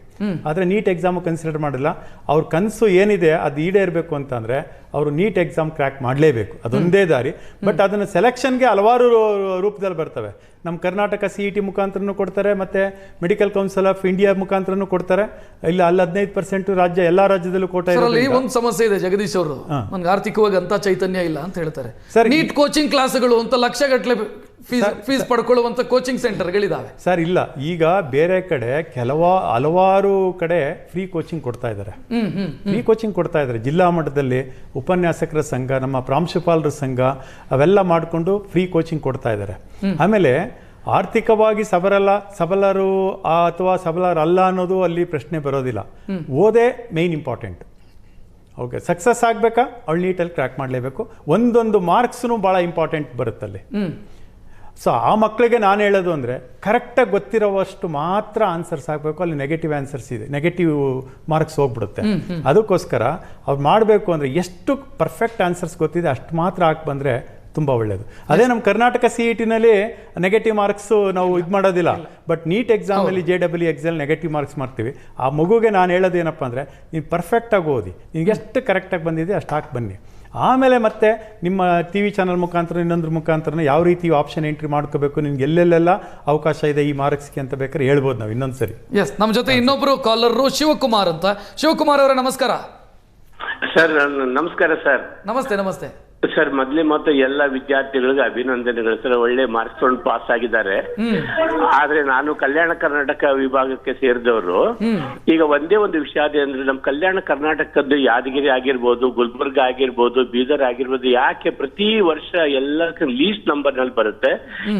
ಆದರೆ ನೀಟ್ ಎಕ್ಸಾಮ್ ಕನ್ಸಿಡರ್ ಮಾಡಿಲ್ಲ. ಅವ್ರ ಕನಸು ಏನಿದೆ ಅದು ಈಡೇರಬೇಕು ಅಂತಂದರೆ ಅವರು ನೀಟ್ ಎಕ್ಸಾಮ್ ಕ್ರ್ಯಾಕ್ ಮಾಡಲೇಬೇಕು, ಅದೊಂದೇ ದಾರಿ. ಬಟ್ ಅದನ್ನು ಸೆಲೆಕ್ಷನ್ಗೆ ಹಲವಾರು ರೂಪದಲ್ಲಿ ಬರ್ತವೆ. ನಮ್ಮ ಕರ್ನಾಟಕ CET ಮುಖಾಂತರನೂ ಕೊಡ್ತಾರೆ, ಮತ್ತು ಮೆಡಿಕಲ್ ಕೌನ್ಸಿಲ್ ಆಫ್ ಇಂಡಿಯಾ ಮುಖಾಂತರನೂ ಕೊಡ್ತಾರೆ. ಇಲ್ಲ ಅಲ್ಲಿ 15% ರಾಜ್ಯ, ಎಲ್ಲ ರಾಜ್ಯದಲ್ಲೂ ಕೋಟ ಇದೆ.
ಒಂದು ಸಮಸ್ಯೆ ಇದೆ ಜಗದೀಶ್ ಅವರು, ನನ್ಗೆ ಆರ್ಥಿಕವಾಗಿ ಅಂತ ಚೈತನ್ಯ ಇಲ್ಲ ಅಂತ ಹೇಳ್ತಾರೆ. ನೀಟ್ ಕೋಚಿಂಗ್ ಕ್ಲಾಸ್ಗಳು ಅಂತ ಲಕ್ಷಗಟ್ಟಲೆ ಫೀಸ್ ಪಡ್ಕೊಳ್ಳುವಂತ ಕೋಚಿಂಗ್ ಸೆಂಟರ್ಗಳಿದಾವೆ
ಸರ್. ಇಲ್ಲ, ಈಗ ಬೇರೆ ಕಡೆ ಹಲವಾರು ಕಡೆ ಫ್ರೀ ಕೋಚಿಂಗ್ ಕೊಡ್ತಾ ಇದ್ದಾರೆ. ಫ್ರೀ ಕೋಚಿಂಗ್ ಕೊಡ್ತಾ ಇದ್ದಾರೆ ಜಿಲ್ಲಾ ಮಟ್ಟದಲ್ಲಿ. ಉಪನ್ಯಾಸಕರ ಸಂಘ, ನಮ್ಮ ಪ್ರಾಂಶುಪಾಲರ ಸಂಘ ಅವೆಲ್ಲ ಮಾಡಿಕೊಂಡು ಫ್ರೀ ಕೋಚಿಂಗ್ ಕೊಡ್ತಾ ಇದ್ದಾರೆ. ಆಮೇಲೆ ಆರ್ಥಿಕವಾಗಿ ಸಬಲರು ಅಥವಾ ಸಬಲರಲ್ಲ ಅನ್ನೋದು ಅಲ್ಲಿ ಪ್ರಶ್ನೆ ಬರೋದಿಲ್ಲ. ಓದೇ ಮೇನ್ ಇಂಪಾರ್ಟೆಂಟ್. ಓಕೆ, ಸಕ್ಸಸ್ ಆಗಬೇಕಾ ಅವಳು ನೀಟಲ್ಲಿ ಕ್ರ್ಯಾಕ್ ಮಾಡಲೇಬೇಕು. ಒಂದೊಂದು ಮಾರ್ಕ್ಸ್ನು ಭಾಳ ಇಂಪಾರ್ಟೆಂಟ್ ಬರುತ್ತಲ್ಲಿ. ಸೊ ಆ ಮಕ್ಕಳಿಗೆ ನಾನು ಹೇಳೋದು ಅಂದರೆ ಕರೆಕ್ಟಾಗಿ ಗೊತ್ತಿರೋವಷ್ಟು ಮಾತ್ರ ಆನ್ಸರ್ಸ್ ಆಗಬೇಕು. ಅಲ್ಲಿ ನೆಗೆಟಿವ್ ಆನ್ಸರ್ಸ್ ಇದೆ, ನೆಗೆಟಿವ್ ಮಾರ್ಕ್ಸ್ ಹೋಗ್ಬಿಡುತ್ತೆ. ಅದಕ್ಕೋಸ್ಕರ ಅವ್ರು ಮಾಡಬೇಕು ಅಂದರೆ ಎಷ್ಟು ಪರ್ಫೆಕ್ಟ್ ಆನ್ಸರ್ಸ್ ಗೊತ್ತಿದೆ ಅಷ್ಟು ಮಾತ್ರ ಹಾಕಿ ಬಂದರೆ ತುಂಬ ಒಳ್ಳೆಯದು. ಅದೇ ನಮ್ಮ ಕರ್ನಾಟಕ CET-ನಲ್ಲಿ ನೆಗೆಟಿವ್ ಮಾರ್ಕ್ಸು ನಾವು ಇದು ಮಾಡೋದಿಲ್ಲ. ಬಟ್ ನೀಟ್ ಎಕ್ಸಾಮಲ್ಲಿ JEE ಎಕ್ಸಾಮ್ ನೆಗೆಟಿವ್ ಮಾರ್ಕ್ಸ್ ಮಾಡ್ತೀವಿ. ಆ ಮಗುಗೆ ನಾನು ಹೇಳೋದೇನಪ್ಪ ಅಂದರೆ, ನೀನು ಪರ್ಫೆಕ್ಟಾಗಿ ಓದಿ, ನಿನಗೆ ಎಷ್ಟು ಕರೆಕ್ಟಾಗಿ ಬಂದಿದೆ ಅಷ್ಟು ಹಾಕಿ ಬನ್ನಿ. ಆಮೇಲೆ ಮತ್ತೆ ನಿಮ್ಮ TV ಚಾನಲ್ ಮುಖಾಂತರ ಇನ್ನೊಂದ್ರ ಮುಖಾಂತರ ಯಾವ ರೀತಿ ಆಪ್ಷನ್ ಎಂಟ್ರಿ ಮಾಡ್ಕೋಬೇಕು, ನಿಮ್ಗೆ ಎಲ್ಲೆಲ್ಲೆಲ್ಲ ಅವಕಾಶ ಇದೆ ಈ ಮಾರ್ಕ್ಸ್ಗೆ ಅಂತ ಬೇಕಾದ್ರೆ ಹೇಳ್ಬೋದು ನಾವು ಇನ್ನೊಂದ್ಸರಿ.
ಎಸ್, ನಮ್ಮ ಜೊತೆ ಇನ್ನೊಬ್ರು ಕಾಲರು ಶಿವಕುಮಾರ್ ಅಂತ. ಶಿವಕುಮಾರ್ ಅವರೇ ನಮಸ್ಕಾರ.
ಸರ್ ನಮಸ್ಕಾರ ಸರ್.
ನಮಸ್ತೆ. ನಮಸ್ತೆ
ಸರ್, ಮೊದಲೇ ಮತ್ತು ಎಲ್ಲ ವಿದ್ಯಾರ್ಥಿಗಳಿಗೆ ಅಭಿನಂದನೆಗಳು ಸರ್. ಒಳ್ಳೆ ಮಾರ್ಕ್ಸ್ ತೊಗೊಂಡು ಪಾಸ್ ಆಗಿದ್ದಾರೆ. ಆದ್ರೆ ನಾನು ಕಲ್ಯಾಣ ಕರ್ನಾಟಕ ವಿಭಾಗಕ್ಕೆ ಸೇರಿದವರು. ಈಗ ಒಂದೇ ಒಂದು ವಿಷಯ ಅದೇ ಅಂದ್ರೆ, ನಮ್ಮ ಕಲ್ಯಾಣ ಕರ್ನಾಟಕದ್ದು ಯಾದಗಿರಿ ಆಗಿರ್ಬೋದು, ಗುಲ್ಬರ್ಗ ಆಗಿರ್ಬೋದು, ಬೀದರ್ ಆಗಿರ್ಬೋದು, ಯಾಕೆ ಪ್ರತಿ ವರ್ಷ ಎಲ್ಲ ಲೀಸ್ಟ್ ನಂಬರ್ ನಲ್ಲಿ ಬರುತ್ತೆ?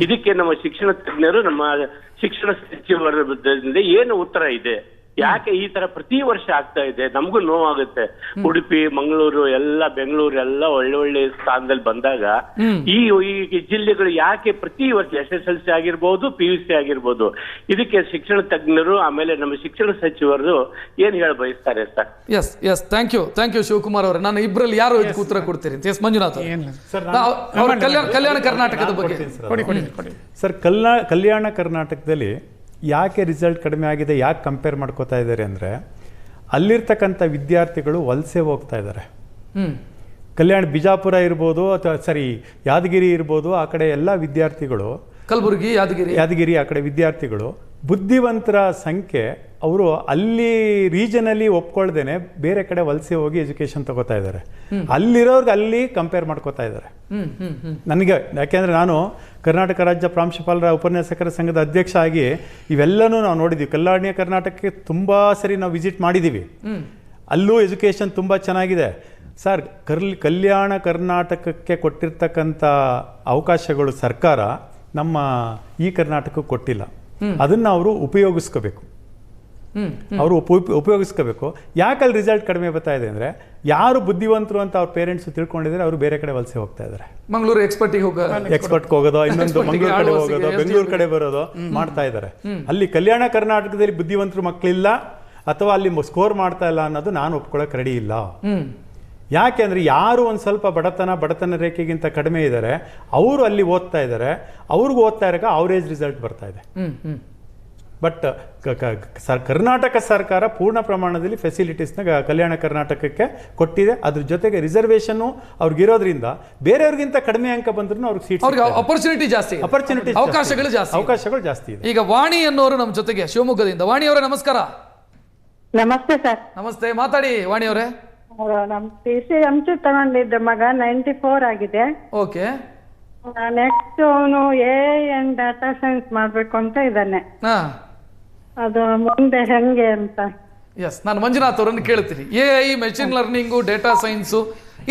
ಇದಕ್ಕೆ ನಮ್ಮ ಶಿಕ್ಷಣ ತಜ್ಞರು, ನಮ್ಮ ಶಿಕ್ಷಣ ಸಚಿವರಿಂದ ಏನು ಉತ್ತರ ಇದೆ? ಯಾಕೆ ಈ ತರ ಪ್ರತಿ ವರ್ಷ ಆಗ್ತಾ ಇದೆ? ನಮಗೂ ನೋವಾಗುತ್ತೆ. ಉಡುಪಿ, ಮಂಗಳೂರು ಎಲ್ಲ, ಬೆಂಗಳೂರು ಎಲ್ಲ ಒಳ್ಳೆ ಸ್ಥಾನದಲ್ಲಿ ಬಂದಾಗ ಈ ಜಿಲ್ಲೆಗಳು ಯಾಕೆ ಪ್ರತಿ ವರ್ಷ SSLC ಆಗಿರ್ಬೋದು, PUC ಆಗಿರ್ಬೋದು, ಇದಕ್ಕೆ ಶಿಕ್ಷಣ ತಜ್ಞರು ಆಮೇಲೆ ನಮ್ಮ ಶಿಕ್ಷಣ ಸಚಿವರು ಏನ್ ಹೇಳ ಬಯಸ್ತಾರೆ sir?
Yes thank you Shivakumar ಅವರೇ. ನಾನು ಇಬ್ಬರಲ್ಲಿ ಯಾರು ಇದಕ್ಕೆ ಉತ್ತರ ಕೊಡ್ತೀರಿ? ಎಸ್ ಮಂಜುನಾಥ್ ಕಲ್ಯಾಣ ಕರ್ನಾಟಕದ ಬಗ್ಗೆ
ಸರ್. ಕಲ್ಯಾಣ ಕರ್ನಾಟಕದಲ್ಲಿ ಯಾಕೆ ರಿಸಲ್ಟ್ ಕಡಿಮೆ ಆಗಿದೆ, ಯಾಕೆ ಕಂಪೇರ್ ಮಾಡ್ಕೋತಾ ಇದ್ದಾರೆ ಅಂದರೆ, ಅಲ್ಲಿರ್ತಕ್ಕಂಥ ವಿದ್ಯಾರ್ಥಿಗಳು ವಲಸೆ ಹೋಗ್ತಾ ಇದ್ದಾರೆ. ಬಿಜಾಪುರ ಇರ್ಬೋದು ಅಥವಾ ಯಾದಗಿರಿ ಇರ್ಬೋದು, ಆ ಕಡೆ ಎಲ್ಲ ವಿದ್ಯಾರ್ಥಿಗಳು,
ಕಲಬುರಗಿ,
ಯಾದಗಿರಿ ಆ ಕಡೆ ವಿದ್ಯಾರ್ಥಿಗಳು ಬುದ್ಧಿವಂತರ ಸಂಖ್ಯೆ ಅವರು ಅಲ್ಲಿ ರೀಜನಲ್ಲಿ ಒಪ್ಕೊಳ್ದೇನೆ ಬೇರೆ ಕಡೆ ವಲಸೆ ಹೋಗಿ ಎಜುಕೇಶನ್ ತಗೋತಾ ಇದ್ದಾರೆ. ಅಲ್ಲಿರೋರ್ಗೆ ಅಲ್ಲಿ ಕಂಪೇರ್ ಮಾಡ್ಕೋತಾ ಇದ್ದಾರೆ. ನನಗೆ ಯಾಕೆಂದರೆ ನಾನು ಕರ್ನಾಟಕ ರಾಜ್ಯ ಪ್ರಾಂಶುಪಾಲರ ಉಪನ್ಯಾಸಕರ ಸಂಘದ ಅಧ್ಯಕ್ಷ ಆಗಿ ಇವೆಲ್ಲನೂ ನಾವು ನೋಡಿದ್ದೀವಿ. ಕಲ್ಯಾಣ ಕರ್ನಾಟಕಕ್ಕೆ ತುಂಬ ಸರಿ ನಾವು ವಿಸಿಟ್ ಮಾಡಿದ್ದೀವಿ. ಅಲ್ಲೂ ಎಜುಕೇಷನ್ ತುಂಬ ಚೆನ್ನಾಗಿದೆ ಸರ್. ಕಲ್ಯಾಣ ಕರ್ನಾಟಕಕ್ಕೆ ಕೊಟ್ಟಿರ್ತಕ್ಕಂಥ ಅವಕಾಶಗಳು ಸರ್ಕಾರ ನಮ್ಮ ಈ ಕರ್ನಾಟಕಕ್ಕೆ ಕೊಟ್ಟಿಲ್ಲ. ಅದನ್ನು ಅವರು ಉಪಯೋಗಿಸ್ಕೋಬೇಕು. ಉಪಯೋಗಿಸ್ಕೋಬೇಕು. ಯಾಕಲ್ಲಿ ರಿಸಲ್ಟ್ ಕಡಿಮೆ ಬರ್ತಾ ಇದೆ ಅಂದರೆ, ಯಾರು ಬುದ್ಧಿವಂತರು ಅಂತ ಅವ್ರ ಪೇರೆಂಟ್ಸ್ ತಿಳ್ಕೊಂಡಿದ್ರೆ ಅವರು ಬೇರೆ ಕಡೆ ವಲಸೆ ಹೋಗ್ತಾ ಇದ್ದಾರೆ.
ಮಂಗಳೂರು ಎಕ್ಸ್ಪರ್ಟ್ಗೆ
ಹೋಗೋದು, ಇನ್ನೊಂದು ಮಂಗಳೂರು ಕಡೆ ಹೋಗೋದು, ಬೆಂಗಳೂರು ಕಡೆ ಬರೋದು ಮಾಡ್ತಾ ಇದ್ದಾರೆ. ಅಲ್ಲಿ ಕಲ್ಯಾಣ ಕರ್ನಾಟಕದಲ್ಲಿ ಬುದ್ಧಿವಂತರು ಮಕ್ಕಳಿಲ್ಲ ಅಥವಾ ಅಲ್ಲಿ ಸ್ಕೋರ್ ಮಾಡ್ತಾ ಇಲ್ಲ ಅನ್ನೋದು ನಾನು ಒಪ್ಕೊಳ್ಳೋಕೆ ರೆಡಿ ಇಲ್ಲ. ಯಾಕೆ ಅಂದರೆ, ಯಾರು ಒಂದು ಸ್ವಲ್ಪ ಬಡತನ ರೇಖೆಗಿಂತ ಕಡಿಮೆ ಇದ್ದಾರೆ ಅವರು ಅಲ್ಲಿ ಓದ್ತಾ ಇದ್ದಾರೆ. ಅವ್ರಿಗೆ ಓದ್ತಾ ಇರೋಕೆ ಅವರೇಜ್ ರಿಸಲ್ಟ್ ಬರ್ತಾ ಇದೆ. ಬಟ್ ಕರ್ನಾಟಕ ಸರ್ಕಾರ ಪೂರ್ಣ ಪ್ರಮಾಣದಲ್ಲಿ ಫೆಸಿಲಿಟೀಸ್ನ ಕಲ್ಯಾಣ ಕರ್ನಾಟಕಕ್ಕೆ ಕೊಟ್ಟಿದೆ. ಅದ್ರ ಜೊತೆಗೆ ರಿಸರ್ವೇಷನ್ ಅವ್ರಿಗಿರೋದ್ರಿಂದ ಬೇರೆಯವ್ರಿಗಿಂತ ಕಡಿಮೆ ಅಂಕ ಬಂದ್ರೂ ಅವ್ರಿಗೆ ಸೀಟ್,
ಅಪರ್ಚುನಿಟಿ ಜಾಸ್ತಿ,
ಅವಕಾಶಗಳು ಜಾಸ್ತಿ ಇದೆ.
ಈಗ ವಾಣಿ ಅನ್ನೋರು ನಮ್ಮ ಜೊತೆಗೆ ಶಿವಮೊಗ್ಗದಿಂದ. ವಾಣಿ ಅವರೇ ನಮಸ್ಕಾರ.
ನಮಸ್ತೆ ಸರ್.
ನಮಸ್ತೆ, ಮಾತಾಡಿ ವಾಣಿ ಅವರೇ.
ನಮ್ PCMC ತಗೊಂಡಿದ್ದ ಮಗ 94 ಆಗಿದೆ.
ಓಕೆ.
ನೆಕ್ಸ್ಟ್ ಅವನು AI ಅಂಡ್ ಡಾಟಾ ಸೈನ್ಸ್ ಮಾಡ್ಬೇಕು ಅಂತ ಇದ್ದಾನೆ. ಅದು ಮುಂದೆ ಹೆಂಗೆ ಅಂತ.
ಎಸ್, ನಾನು ಮಂಜುನಾಥ್ ಅವರನ್ನು ಕೇಳ್ತೀನಿ. AI, machine learning, data science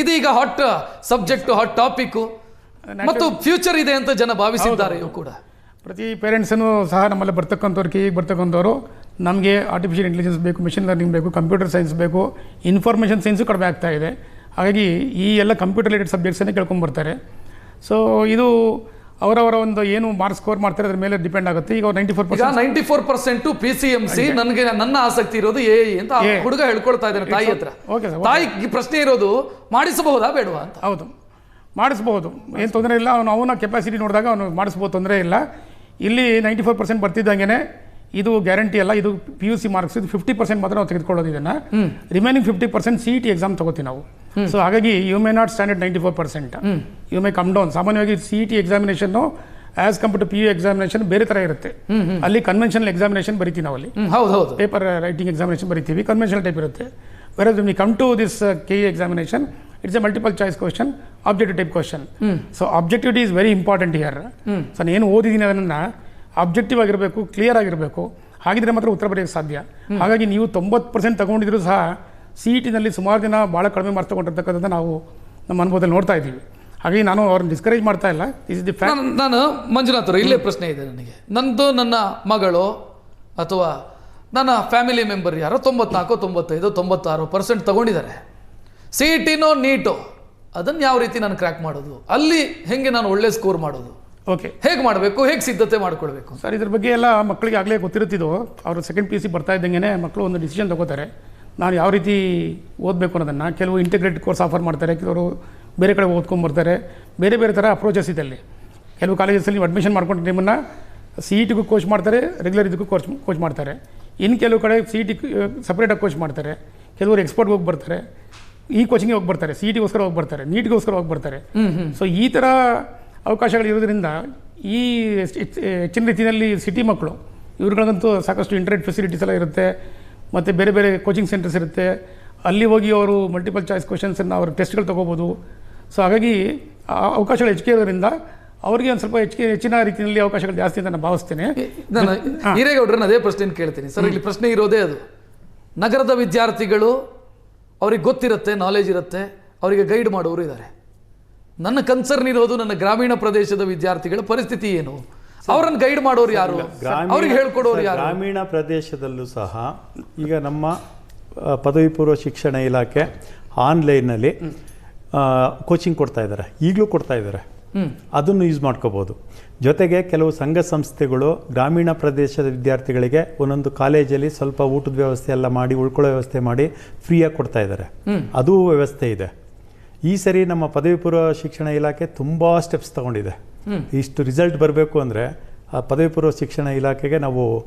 ಇದೀಗ ಹಾಟ್ ಸಬ್ಜೆಕ್ಟ್, ಹಾಟ್ ಟಾಪಿಕ್ ಮತ್ತು ಫ್ಯೂಚರ್ ಇದೆ ಅಂತ ಜನ ಭಾವಿಸಿದ್ದಾರೆ. ಇವು ಕೂಡ
ಪ್ರತಿ ಪೇರೆಂಟ್ಸನ್ನು ಸಹ ನಮ್ಮಲ್ಲಿ ಬರ್ತಕ್ಕಂಥವ್ರು, ಕೆ ಬರ್ತಕ್ಕಂಥವ್ರು ನಮಗೆ ಆರ್ಟಿಫಿಷಿಯಲ್ ಇಂಟೆಲಿಜೆನ್ಸ್ ಬೇಕು, ಮಿಷಿನ್ ಲರ್ನಿಂಗ್ ಬೇಕು, ಕಂಪ್ಯೂಟರ್ ಸೈನ್ಸ್ ಬೇಕು, ಇನ್ಫಾರ್ಮೇಷನ್ ಸೈನ್ಸು ಕಡಿಮೆ ಆಗ್ತಾ ಇದೆ. ಹಾಗಾಗಿ ಈ ಎಲ್ಲ ಕಂಪ್ಯೂಟರ್ ರಿಲೇಟೆಡ್ ಸಬ್ಜೆಕ್ಟ್ಸನ್ನೇ ಕೇಳ್ಕೊಂಬರ್ತಾರೆ. ಸೊ ಇದು ಅವರವರ ಒಂದು ಏನು ಮಾರ್ಕ್ಸ್ ಸ್ಕೋರ್ ಮಾಡ್ತಾರೆ ಅದ್ರ ಮೇಲೆ ಡಿಪೆಂಡ್ ಆಗುತ್ತೆ. ಈಗ
94% PCMC. ನನಗೆ ನನ್ನ ಆಸಕ್ತಿ ಇರೋದು AI ಅಂತ ಹುಡುಗ ಹೇಳ್ಕೊಳ್ತಾ ಇದ್ದಾನೆ ತಾಯಿ ಹತ್ರ. ತಾಯಿ ಪ್ರಶ್ನೆ ಇರೋದು ಮಾಡಿಸಬಹುದಾ ಬೇಡವಾ ಅಂತ.
ಹೌದು, ಮಾಡಿಸ್ಬೋದು, ಏನು ತೊಂದರೆ ಇಲ್ಲ. ಅವನ ಕೆಪಾಸಿಟಿ ನೋಡಿದಾಗ ಅವನು ಮಾಡಿಸ್ಬೋದು, ತೊಂದರೆ ಇಲ್ಲ. ಇಲ್ಲಿ 94% ಬರ್ತಿದ್ದಂಗೆ ಇದು ಗ್ಯಾರಂಟಿ ಅಲ್ಲ, ಇದು PUC ಮಾರ್ಕ್ಸ್, ಇದು 50% ಮಾತ್ರ ನಾವು ತೆಗೆದುಕೊಳ್ಳೋದು. ಇದನ್ನು ರಿಮೈನಿಂಗ್ 50% CET ಎಕ್ಸಾಮ್ ತಗೋತೀವಿ ನಾವು. ಸೊ ಹಾಗಾಗಿ you may not stand at 94%, you may come down. ಸಾಮಾನ್ಯವಾಗಿ CET ಎಕ್ಸಾಮಿನೇಷನ್ನು as compare to PU examination ಬೇರೆ ಥರ ಇರುತ್ತೆ. ಅಲ್ಲಿ ಕನ್ವೆನ್ಷನಲ್ ಎಕ್ಸಾಮಿನೇಷನ್ ಬರಿತೀವಿ ನಾವು, ಅಲ್ಲಿ
ಹೌದು
ಪೇಪರ್ ರೈಟಿಂಗ್ ಎಕ್ಸಾಮಿನೇಷನ್ ಬರಿತೀವಿ, ಕನ್ವೆನ್ಷನಲ್ ಟೈಪ್ ಇರುತ್ತೆ. Where we come to this KE examination, it's a multiple choice question, objective type question. So objectivity is very important here. So ನಾನು ಏನು ಓದಿದ್ದೀನಿ ಅದನ್ನು ಆಬ್ಜೆಕ್ಟಿವ್ ಆಗಿರಬೇಕು, ಕ್ಲಿಯರ್ ಆಗಿರಬೇಕು, ಹಾಗಿದ್ರೆ ಮಾತ್ರ ಉತ್ತರ ಬರೆಯೋಕ್ಕೆ ಸಾಧ್ಯ. ಹಾಗಾಗಿ ನೀವು 90% ತಗೊಂಡಿದ್ರು ಸಹ CETನಲ್ಲಿ ಸುಮಾರು ಜನ ಭಾಳ ಕಡಿಮೆ ಮಾರ್ಕ್ಸ್ ತಗೊಂಡಿರ್ತಕ್ಕಂಥದ್ದು ನಾವು ನಮ್ಮ ಅನುಭವದಲ್ಲಿ ನೋಡ್ತಾ ಇದ್ದೀವಿ. ಹಾಗಾಗಿ ನಾನು ಅವ್ರನ್ನ ಡಿಸ್ಕರೇಜ್ ಮಾಡ್ತಾ ಇಲ್ಲ. Is the fact.
ನಾನು ಮಂಜುನಾಥ್ ಅವರು ಇಲ್ಲೇ ಪ್ರಶ್ನೆ ಇದೆ ನನಗೆ. ನಂದು ನನ್ನ ಮಗಳು ಅಥವಾ ನನ್ನ ಫ್ಯಾಮಿಲಿ ಮೆಂಬರ್ ಯಾರೋ 94, 95, 96% ತಗೊಂಡಿದ್ದಾರೆ. CETನೋ ನೀಟೋ ಅದನ್ನು ಯಾವ ರೀತಿ ನಾನು ಕ್ರ್ಯಾಕ್ ಮಾಡೋದು? ಅಲ್ಲಿ ಹೆಂಗೆ ನಾನು ಒಳ್ಳೆ ಸ್ಕೋರ್ ಮಾಡೋದು?
ಓಕೆ,
ಹೇಗೆ ಮಾಡಬೇಕು, ಹೇಗೆ ಸಿದ್ಧತೆ ಮಾಡ್ಕೊಳ್ಬೇಕು
ಸರ್? ಇದ್ರ ಬಗ್ಗೆ ಎಲ್ಲ ಮಕ್ಕಳಿಗೆ ಆಗಲೇ ಗೊತ್ತಿರುತ್ತಿದ್ದು. ಅವರು ಸೆಕೆಂಡ್ PUC ಬರ್ತಾ ಇದ್ದಂಗೆ ಮಕ್ಕಳು ಒಂದು ಡಿಸಿಷನ್ ತಗೋತಾರೆ, ನಾನು ಯಾವ ರೀತಿ ಓದಬೇಕು ಅನ್ನೋದನ್ನು. ಕೆಲವು ಇಂಟಿಗ್ರೇಟೆಡ್ ಕೋರ್ಸ್ ಆಫರ್ ಮಾಡ್ತಾರೆ, ಕೆಲವರು ಬೇರೆ ಕಡೆ ಓದ್ಕೊಂಬರ್ತಾರೆ. ಬೇರೆ ಬೇರೆ ಥರ ಅಪ್ರೋಚಸ್ ಇದೆ ಅಲ್ಲಿ. ಕೆಲವು ಕಾಲೇಜಸಲ್ಲಿ ನೀವು ಅಡ್ಮಿಷನ್ ಮಾಡ್ಕೊಂಡು ನಿಮ್ಮನ್ನು CETಗೂ ಕೋಚ್ ಮಾಡ್ತಾರೆ, ರೆಗ್ಯುಲರ್ ಇದಕ್ಕೂ ಕೋಚ್ ಮಾಡ್ತಾರೆ. ಇನ್ನು ಕೆಲವು ಕಡೆ CET ಸಪ್ರೇಟಾಗಿ ಕೋಚ್ ಮಾಡ್ತಾರೆ. ಕೆಲವರು ಎಕ್ಸ್ಪರ್ಟ್ಗೆ ಹೋಗಿ ಬರ್ತಾರೆ, ಈ ಕೋಚಿಂಗ್ಗೆ ಹೋಗಿ ಬರ್ತಾರೆ, CETಗೋಸ್ಕರ ಹೋಗಿ ಬರ್ತಾರೆ, ನೀಟ್ಗೋಸ್ಕರ ಹೋಗಿ ಬರ್ತಾರೆ. ಸೊ ಈ ಥರ ಅವಕಾಶಗಳಿರೋದ್ರಿಂದ ಈ ಹೆಚ್ಚಿನ ರೀತಿಯಲ್ಲಿ ಸಿಟಿ ಮಕ್ಕಳು ಇವ್ರುಗಳಿಗಂತೂ ಸಾಕಷ್ಟು ಇಂಟರ್ನೆಟ್ ಫೆಸಿಲಿಟೀಸ್ ಎಲ್ಲ ಇರುತ್ತೆ, ಮತ್ತು ಬೇರೆ ಬೇರೆ ಕೋಚಿಂಗ್ ಸೆಂಟರ್ಸ್ ಇರುತ್ತೆ. ಅಲ್ಲಿ ಹೋಗಿ ಅವರು ಮಲ್ಟಿಪಲ್ ಚಾಯ್ಸ್ ಕ್ವಶನ್ಸನ್ನು ಅವ್ರ ಟೆಸ್ಟ್ಗಳು ತೊಗೋಬೋದು. ಸೊ ಹಾಗಾಗಿ ಅವಕಾಶಗಳು ಹೆಚ್ಚಿಗೆ ಇರೋದ್ರಿಂದ ಅವರಿಗೆ ಒಂದು ಸ್ವಲ್ಪ ಹೆಚ್ಚಿನ ರೀತಿಯಲ್ಲಿ ಅವಕಾಶಗಳು ಜಾಸ್ತಿ ಅಂತ ನಾನು ಭಾವಿಸ್ತೇನೆ.
ನಾನು ಹಿರೇಗೌಡ್ರನ್ನ ಅದೇ ಪ್ರಶ್ನೆ ಕೇಳ್ತೀನಿ ಸರ್. ಇಲ್ಲಿ ಪ್ರಶ್ನೆ ಇರೋದೇ ಅದು. ನಗರದ ವಿದ್ಯಾರ್ಥಿಗಳು ಅವ್ರಿಗೆ ಗೊತ್ತಿರುತ್ತೆ, ನಾಲೆಜ್ ಇರುತ್ತೆ, ಅವರಿಗೆ ಗೈಡ್ ಮಾಡೋರು ಇದ್ದಾರೆ. ನನ್ನ ಕನ್ಸರ್ನ್ ಇರೋದು ನನ್ನ ಗ್ರಾಮೀಣ ಪ್ರದೇಶದ ವಿದ್ಯಾರ್ಥಿಗಳ ಪರಿಸ್ಥಿತಿ ಏನು, ಅವರನ್ನು ಗೈಡ್ ಮಾಡೋರು ಯಾರು, ಅವ್ರಿಗೆ ಹೇಳ್ಕೊಡೋರು ಯಾರು?
ಗ್ರಾಮೀಣ ಪ್ರದೇಶದಲ್ಲೂ ಸಹ ಈಗ ನಮ್ಮ ಪದವಿ ಪೂರ್ವ ಶಿಕ್ಷಣ ಇಲಾಖೆ ಆನ್ಲೈನಲ್ಲಿ ಕೋಚಿಂಗ್ ಕೊಡ್ತಾ ಇದ್ದಾರೆ, ಈಗಲೂ ಕೊಡ್ತಾ ಇದ್ದಾರೆ. ಅದನ್ನು ಯೂಸ್ ಮಾಡ್ಕೋಬೋದು. ಜೊತೆಗೆ ಕೆಲವು ಸಂಘ ಸಂಸ್ಥೆಗಳು ಗ್ರಾಮೀಣ ಪ್ರದೇಶದ ವಿದ್ಯಾರ್ಥಿಗಳಿಗೆ ಒಂದೊಂದು ಕಾಲೇಜಲ್ಲಿ ಸ್ವಲ್ಪ ಊಟದ ವ್ಯವಸ್ಥೆ ಎಲ್ಲ ಮಾಡಿ, ಉಳ್ಕೊಳ್ಳೋ ವ್ಯವಸ್ಥೆ ಮಾಡಿ ಫ್ರೀಯಾಗಿ ಕೊಡ್ತಾ ಇದ್ದಾರೆ. ಅದೂ ವ್ಯವಸ್ಥೆ ಇದೆ. ಈ ಸರಿ ನಮ್ಮ ಪದವಿ ಪೂರ್ವ ಶಿಕ್ಷಣ ಇಲಾಖೆ ತುಂಬ ಸ್ಟೆಪ್ಸ್ ತಗೊಂಡಿದೆ. ಇಷ್ಟು ರಿಸಲ್ಟ್ ಬರಬೇಕು ಅಂದರೆ ಆ ಪದವಿ ಪೂರ್ವ ಶಿಕ್ಷಣ ಇಲಾಖೆಗೆ ನಾವು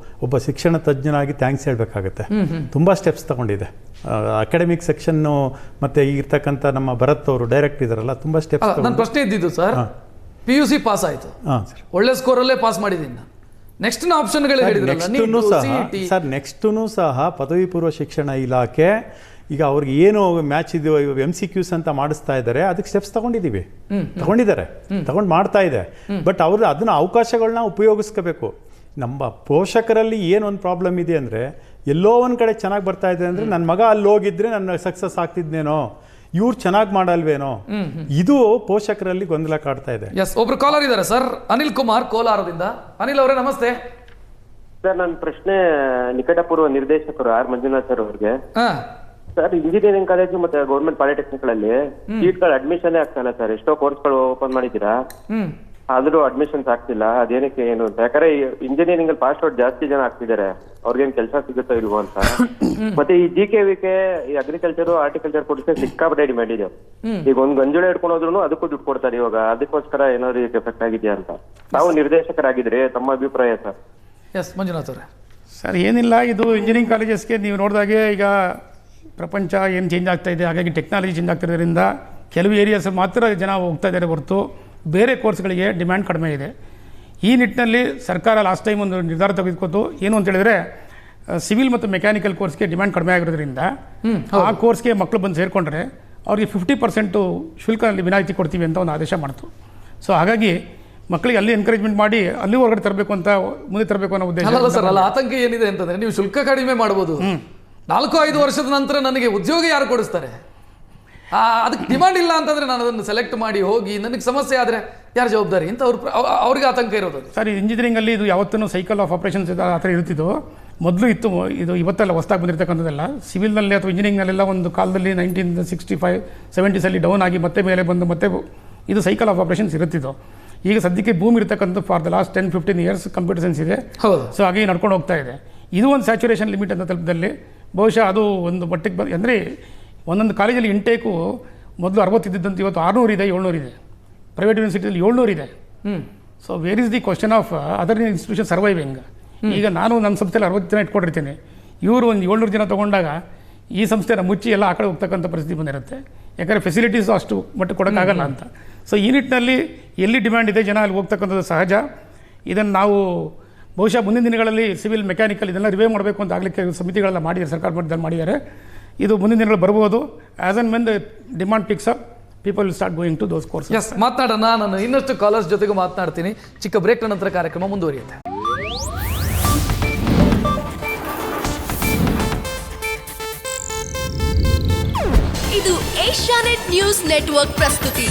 ಒಬ್ಬ ಶಿಕ್ಷಣ ತಜ್ಞನಾಗಿ ಥ್ಯಾಂಕ್ಸ್ ಹೇಳಬೇಕಾಗತ್ತೆ. ತುಂಬ ಸ್ಟೆಪ್ಸ್ ತಗೊಂಡಿದೆ. ಅಕಾಡೆಮಿಕ್ ಸೆಕ್ಷನ್ನು ಮತ್ತು ಇರ್ತಕ್ಕಂಥ ನಮ್ಮ ಭರತ್ ಅವರು ಡೈರೆಕ್ಟ್ ಇದಾರಲ್ಲ, ತುಂಬ ಸ್ಟೆಪ್ಸ್.
ನನ್ನ ಪ್ರಶ್ನೆ ಇದ್ದಿದ್ದು ಸರ್, PUC ಪಾಸ್ ಆಯಿತು, ಒಳ್ಳೆ ಸ್ಕೋರಲ್ಲೇ ಪಾಸ್ ಮಾಡಿದ್ದೀನಿ ನಾನು. ನೆಕ್ಸ್ಟ್ ಆಪ್ಷನ್ಗಳು
ಸರ್, ನೆಕ್ಸ್ಟೂ ಸಹ ಪದವಿ ಪೂರ್ವ ಶಿಕ್ಷಣ ಇಲಾಖೆ ಈಗ ಅವ್ರಿಗೆ ಏನು ಮ್ಯಾಚ್ ಇದು MCQs ಅಂತ ಮಾಡಿಸ್ತಾ ಇದ್ದಾರೆ, ಅದಕ್ಕೆ ಸ್ಟೆಪ್ಸ್ ತಗೊಂಡಿದ್ದಾರೆ, ತಗೊಂಡು ಮಾಡ್ತಾ ಇದೆ. ಬಟ್ ಅವರು ಅದನ್ನ ಅವಕಾಶಗಳನ್ನ ಉಪಯೋಗಿಸ್ಕೋಬೇಕು. ನಮ್ಮ ಪೋಷಕರಲ್ಲಿ ಏನೊಂದು ಪ್ರಾಬ್ಲಮ್ ಇದೆ ಅಂದರೆ, ಎಲ್ಲೋ ಒಂದು ಕಡೆ ಚೆನ್ನಾಗಿ ಬರ್ತಾ ಇದೆ ಅಂದರೆ ನನ್ನ ಮಗ ಅಲ್ಲಿ ಹೋಗಿದ್ರೆ ನನ್ನ ಸಕ್ಸಸ್ ಆಗ್ತಿದ್ನೇನೋ, ಇವ್ರು ಚೆನ್ನಾಗಿ ಮಾಡಲ್ವೇನೋ, ಇದು ಪೋಷಕರಲ್ಲಿ ಗೊಂದಲ ಕಾಡ್ತಾ ಇದೆ.
ಎಸ್, ಒಬ್ರು ಕಾಲರ್ ಇದ್ದಾರೆ ಸರ್, ಅನಿಲ್ ಕುಮಾರ್ ಕೋಲಾರದಿಂದ. ಅನಿಲ್ ಅವರೇ ನಮಸ್ತೆ
ಸರ್. ನನ್ನ ಪ್ರಶ್ನೆ ನಿಕಟಪೂರ್ವ ನಿರ್ದೇಶಕರು ಆರ್ ಮಂಜುನಾಥ್ ಸರ್ ಅವ್ರಿಗೆ. ಸರ್, ಇಂಜಿನಿಯರಿಂಗ್ ಕಾಲೇಜು ಮತ್ತೆ ಗೌರ್ಮೆಂಟ್ ಪಾಲಿಟೆಕ್ನಿಕ್ ಗಳಲ್ಲಿ ಸೀಟ್ಗಳು ಅಡ್ಮಿಷನ್ ಆಗ್ತಾ ಇಲ್ಲ ಸರ್. ಎಷ್ಟೋ ಕೋರ್ಸ್ಗಳು ಓಪನ್ ಮಾಡಿದ್ದೀರಾ, ಆದ್ರೂ ಅಡ್ಮಿಷನ್ಸ್ ಆಗ್ತಿಲ್ಲ. ಅದೇನಕ್ಕೆ ಏನು ಅಂತ? ಯಾಕಂದ್ರೆ ಇಂಜಿನಿಯರಿಂಗ್ ಅಲ್ಲಿ ಪಾಸ್ ಔಟ್ ಜಾಸ್ತಿ ಜನ ಆಗ್ತಿದ್ದಾರೆ, ಅವ್ರಿಗೇನ್ ಕೆಲಸ ಸಿಗುತ್ತೋ ಇಲ್ವೋ ಅಂತ. ಮತ್ತೆ ಈ GKVK ಈ ಅಗ್ರಿಕಲ್ಚರ್ ಹಾರ್ಟಿಕಲ್ಚರ್ ಕೊಡಿಸಿ ಸಿಕ್ಕಾಪಟ್ಟೆ ಡಿಮ್ಯಾಂಡ್ ಇದೆ. ಈಗ ಒಂದ್ ಗಂಜುಳ ಹಿಡ್ಕೊಂಡೋದ್ರು ಅದಕ್ಕೂ ದುಡ್ಡು ಕೊಡ್ತಾರೆ ಇವಾಗ. ಅದಕ್ಕೋಸ್ಕರ ಏನಾದ್ರು ಎಫೆಕ್ಟ್ ಆಗಿದೆಯಾ ಅಂತ ತಾವು ನಿರ್ದೇಶಕರಾಗಿದ್ರೆ ತಮ್ಮ ಅಭಿಪ್ರಾಯ ಸರ್?
ಎಸ್ ಮಂಜುನಾಥ್ ಅವರೇ.
ಸರ್, ಏನಿಲ್ಲ, ಇದು ಇಂಜಿನಿಯರಿಂಗ್ ಕಾಲೇಜಸ್ಗೆ ನೀವು ನೋಡಿದಾಗೆ ಈಗ ಪ್ರಪಂಚ ಏನು ಚೇಂಜ್ ಆಗ್ತಾ ಇದೆ, ಹಾಗಾಗಿ ಟೆಕ್ನಾಲಜಿ ಚೇಂಜ್ ಆಗ್ತಿರೋದ್ರಿಂದ ಕೆಲವು ಏರಿಯಾಸ್ ಮಾತ್ರ ಜನ ಹೋಗ್ತಾ ಇದ್ದಾರೆ ಹೊರತು ಬೇರೆ ಕೋರ್ಸ್ಗಳಿಗೆ ಡಿಮ್ಯಾಂಡ್ ಕಡಿಮೆ ಇದೆ. ಈ ನಿಟ್ಟಿನಲ್ಲಿ ಸರ್ಕಾರ ಲಾಸ್ಟ್ ಟೈಮ್ ಒಂದು ನಿರ್ಧಾರ ತೆಗೆದುಕೊಂಡು ಏನು ಅಂತ ಹೇಳಿದ್ರೆ, ಸಿವಿಲ್ ಮತ್ತು ಮೆಕ್ಯಾನಿಕಲ್ ಕೋರ್ಸ್ಗೆ ಡಿಮ್ಯಾಂಡ್ ಕಡಿಮೆ ಆಗಿರೋದ್ರಿಂದ ಆ ಕೋರ್ಸ್ಗೆ ಮಕ್ಕಳು ಬಂದು ಸೇರಿಕೊಂಡ್ರೆ ಅವ್ರಿಗೆ 50% ಶುಲ್ಕದಲ್ಲಿ ವಿನಾಯಿತಿ ಕೊಡ್ತೀವಿ ಅಂತ ಒಂದು ಆದೇಶ ಮಾಡ್ತು. ಸೊ ಹಾಗಾಗಿ ಮಕ್ಕಳಿಗೆ ಅಲ್ಲಿ ಎನ್ಕರೇಜ್ಮೆಂಟ್ ಮಾಡಿ ಅಲ್ಲಿ ಹೊರಗಡೆ ತರಬೇಕು ಅಂತ, ಮುಂದೆ ತರಬೇಕು ಅನ್ನೋ ಉದ್ದೇಶ.
ಅಲ್ಲ ಸರ್, ಅಲ್ಲ ಆತಂಕ ಏನಿದೆ ಅಂತಂದ್ರೆ, ನೀವು ಶುಲ್ಕ ಕಡಿಮೆ ಮಾಡ್ಬೋದು, 4-5 ವರ್ಷದ ನಂತರ ನನಗೆ ಉದ್ಯೋಗ ಯಾರು ಕೊಡಿಸ್ತಾರೆ? ಅದಕ್ಕೆ ಡಿಮಾಂಡ್ ಇಲ್ಲ ಅಂತಂದ್ರೆ ನಾನು ಅದನ್ನು ಸೆಲೆಕ್ಟ್ ಮಾಡಿ ಹೋಗಿ ನನಗೆ ಸಮಸ್ಯೆ ಆದರೆ ಯಾರು ಜವಾಬ್ದಾರಿ ಅಂತ ಅವ್ರಿಗೆ ಆತಂಕ ಇರೋದು.
ಸರ್, ಇಂಜಿನಿಯರಿಂಗಲ್ಲಿ ಇದು ಯಾವತ್ತೂ ಸೈಕಲ್ ಆಫ್ ಆಪರೇಷನ್ಸ್ ಆ ಥರ ಇರ್ತಿದ್ದು. ಮೊದಲು ಇತ್ತು, ಇದು ಇವತ್ತೆಲ್ಲ ಹೊಸದಾಗಿ ಬಂದಿರತಕ್ಕಂಥದ್ದೆಲ್ಲ. ಸಿವಿಲ್ನಲ್ಲಿ ಅಥವಾ ಇಂಜಿನಿಯರಿಂಗ್ನಲ್ಲೆಲ್ಲ ಒಂದು ಕಾಲದಲ್ಲಿ 1965-70 ಡೌನ್ ಆಗಿ ಮತ್ತೆ ಮೇಲೆ ಬಂದು ಮತ್ತೆ ಇದು ಸೈಕಲ್ ಆಫ್ ಆಪರೇಷನ್ಸ್ ಇರುತ್ತಿದ್ದು. ಈಗ ಸದ್ಯಕ್ಕೆ ಭೂಮಿ ಇರತಕ್ಕಂಥ for the last 10-15 years computer science ಇದೆ. ಸೊ ಹಾಗೆ ನಡ್ಕೊಂಡು ಹೋಗ್ತಾ ಇದೆ. ಇದು ಒಂದು ಸ್ಯಾಚುರೇಷನ್ ಲಿಮಿಟ್ ಅಂತ ತಲುಪದಲ್ಲಿ ಬಹುಶಃ ಅದು ಒಂದು ಮಟ್ಟಿಗೆ ಅಂದರೆ ಒಂದೊಂದು ಕಾಲೇಜಲ್ಲಿ ಇಂಟೇಕು ಮೊದಲು 60 ಇದ್ದಿದ್ದಂತ ಇವತ್ತು 600 ಇದೆ, 700 ಇದೆ. ಪ್ರೈವೇಟ್ ಯೂನಿವರ್ಸಿಟಿಯಲ್ಲಿ 700 ಇದೆ. So where is the question of other institution surviving? ಈಗ ನಾನು ನಮ್ಮ ಸಂಸ್ಥೆಯಲ್ಲಿ 60 ಜನ ಇಟ್ಕೊಂಡಿರ್ತೀನಿ, ಇವರು ಒಂದು 700 ಜನ ತೊಗೊಂಡಾಗ ಈ ಸಂಸ್ಥೆನ ಮುಚ್ಚಿ ಎಲ್ಲ ಆ ಕಡೆ ಹೋಗ್ತಕ್ಕಂಥ ಪರಿಸ್ಥಿತಿ ಬಂದಿರುತ್ತೆ. ಯಾಕಂದರೆ ಫೆಸಿಲಿಟೀಸು ಅಷ್ಟು ಮಟ್ಟಿಗೆ ಕೊಡೋಕ್ಕಾಗಲ್ಲ ಅಂತ. ಸೊ ಈ ನಿಟ್ಟಿನಲ್ಲಿ ಎಲ್ಲಿ ಡಿಮ್ಯಾಂಡ್ ಇದೆ ಜನ ಅಲ್ಲಿ ಹೋಗ್ತಕ್ಕಂಥದ್ದು ಸಹಜ. ಇದನ್ನು ನಾವು ಬಹುಶಃ ಮುಂದಿನ ದಿನಗಳಲ್ಲಿ ಸಿವಿಲ್, ಮೆಕ್ಯಾನಿಕಲ್ ಇದೆಲ್ಲ ರಿವೇ ಮಾಡಬೇಕು ಅಂತ ಆಗಲಿಕ್ಕೆ ಸಮಿತಿಗಳೆಲ್ಲ ಮಾಡಿದ್ದಾರೆ, ಸರ್ಕಾರ ಮಟ್ಟದಲ್ಲಿ ಮಾಡಿದ್ದಾರೆ. ಇದು ಮುಂದಿನ ದಿನಗಳು ಬರ್ಬೋದು. As and when the demand picks up, people will start going to those course.
Yes, ಮಾತನಾಡೋಣ. ನಾನು ಇನ್ನಷ್ಟು ಕಾಲರ್ಸ್ ಜೊತೆಗೂ ಮಾತನಾಡ್ತೀನಿ. ಚಿಕ್ಕ ಬ್ರೇಕ್ ನಂತರ ಕಾರ್ಯಕ್ರಮ ಮುಂದುವರಿಯುತ್ತೆ.
ಇದು ಏಷ್ಯಾನೆಟ್ ನ್ಯೂಸ್ ನೆಟ್ವರ್ಕ್ ಪ್ರಸ್ತುತಿ.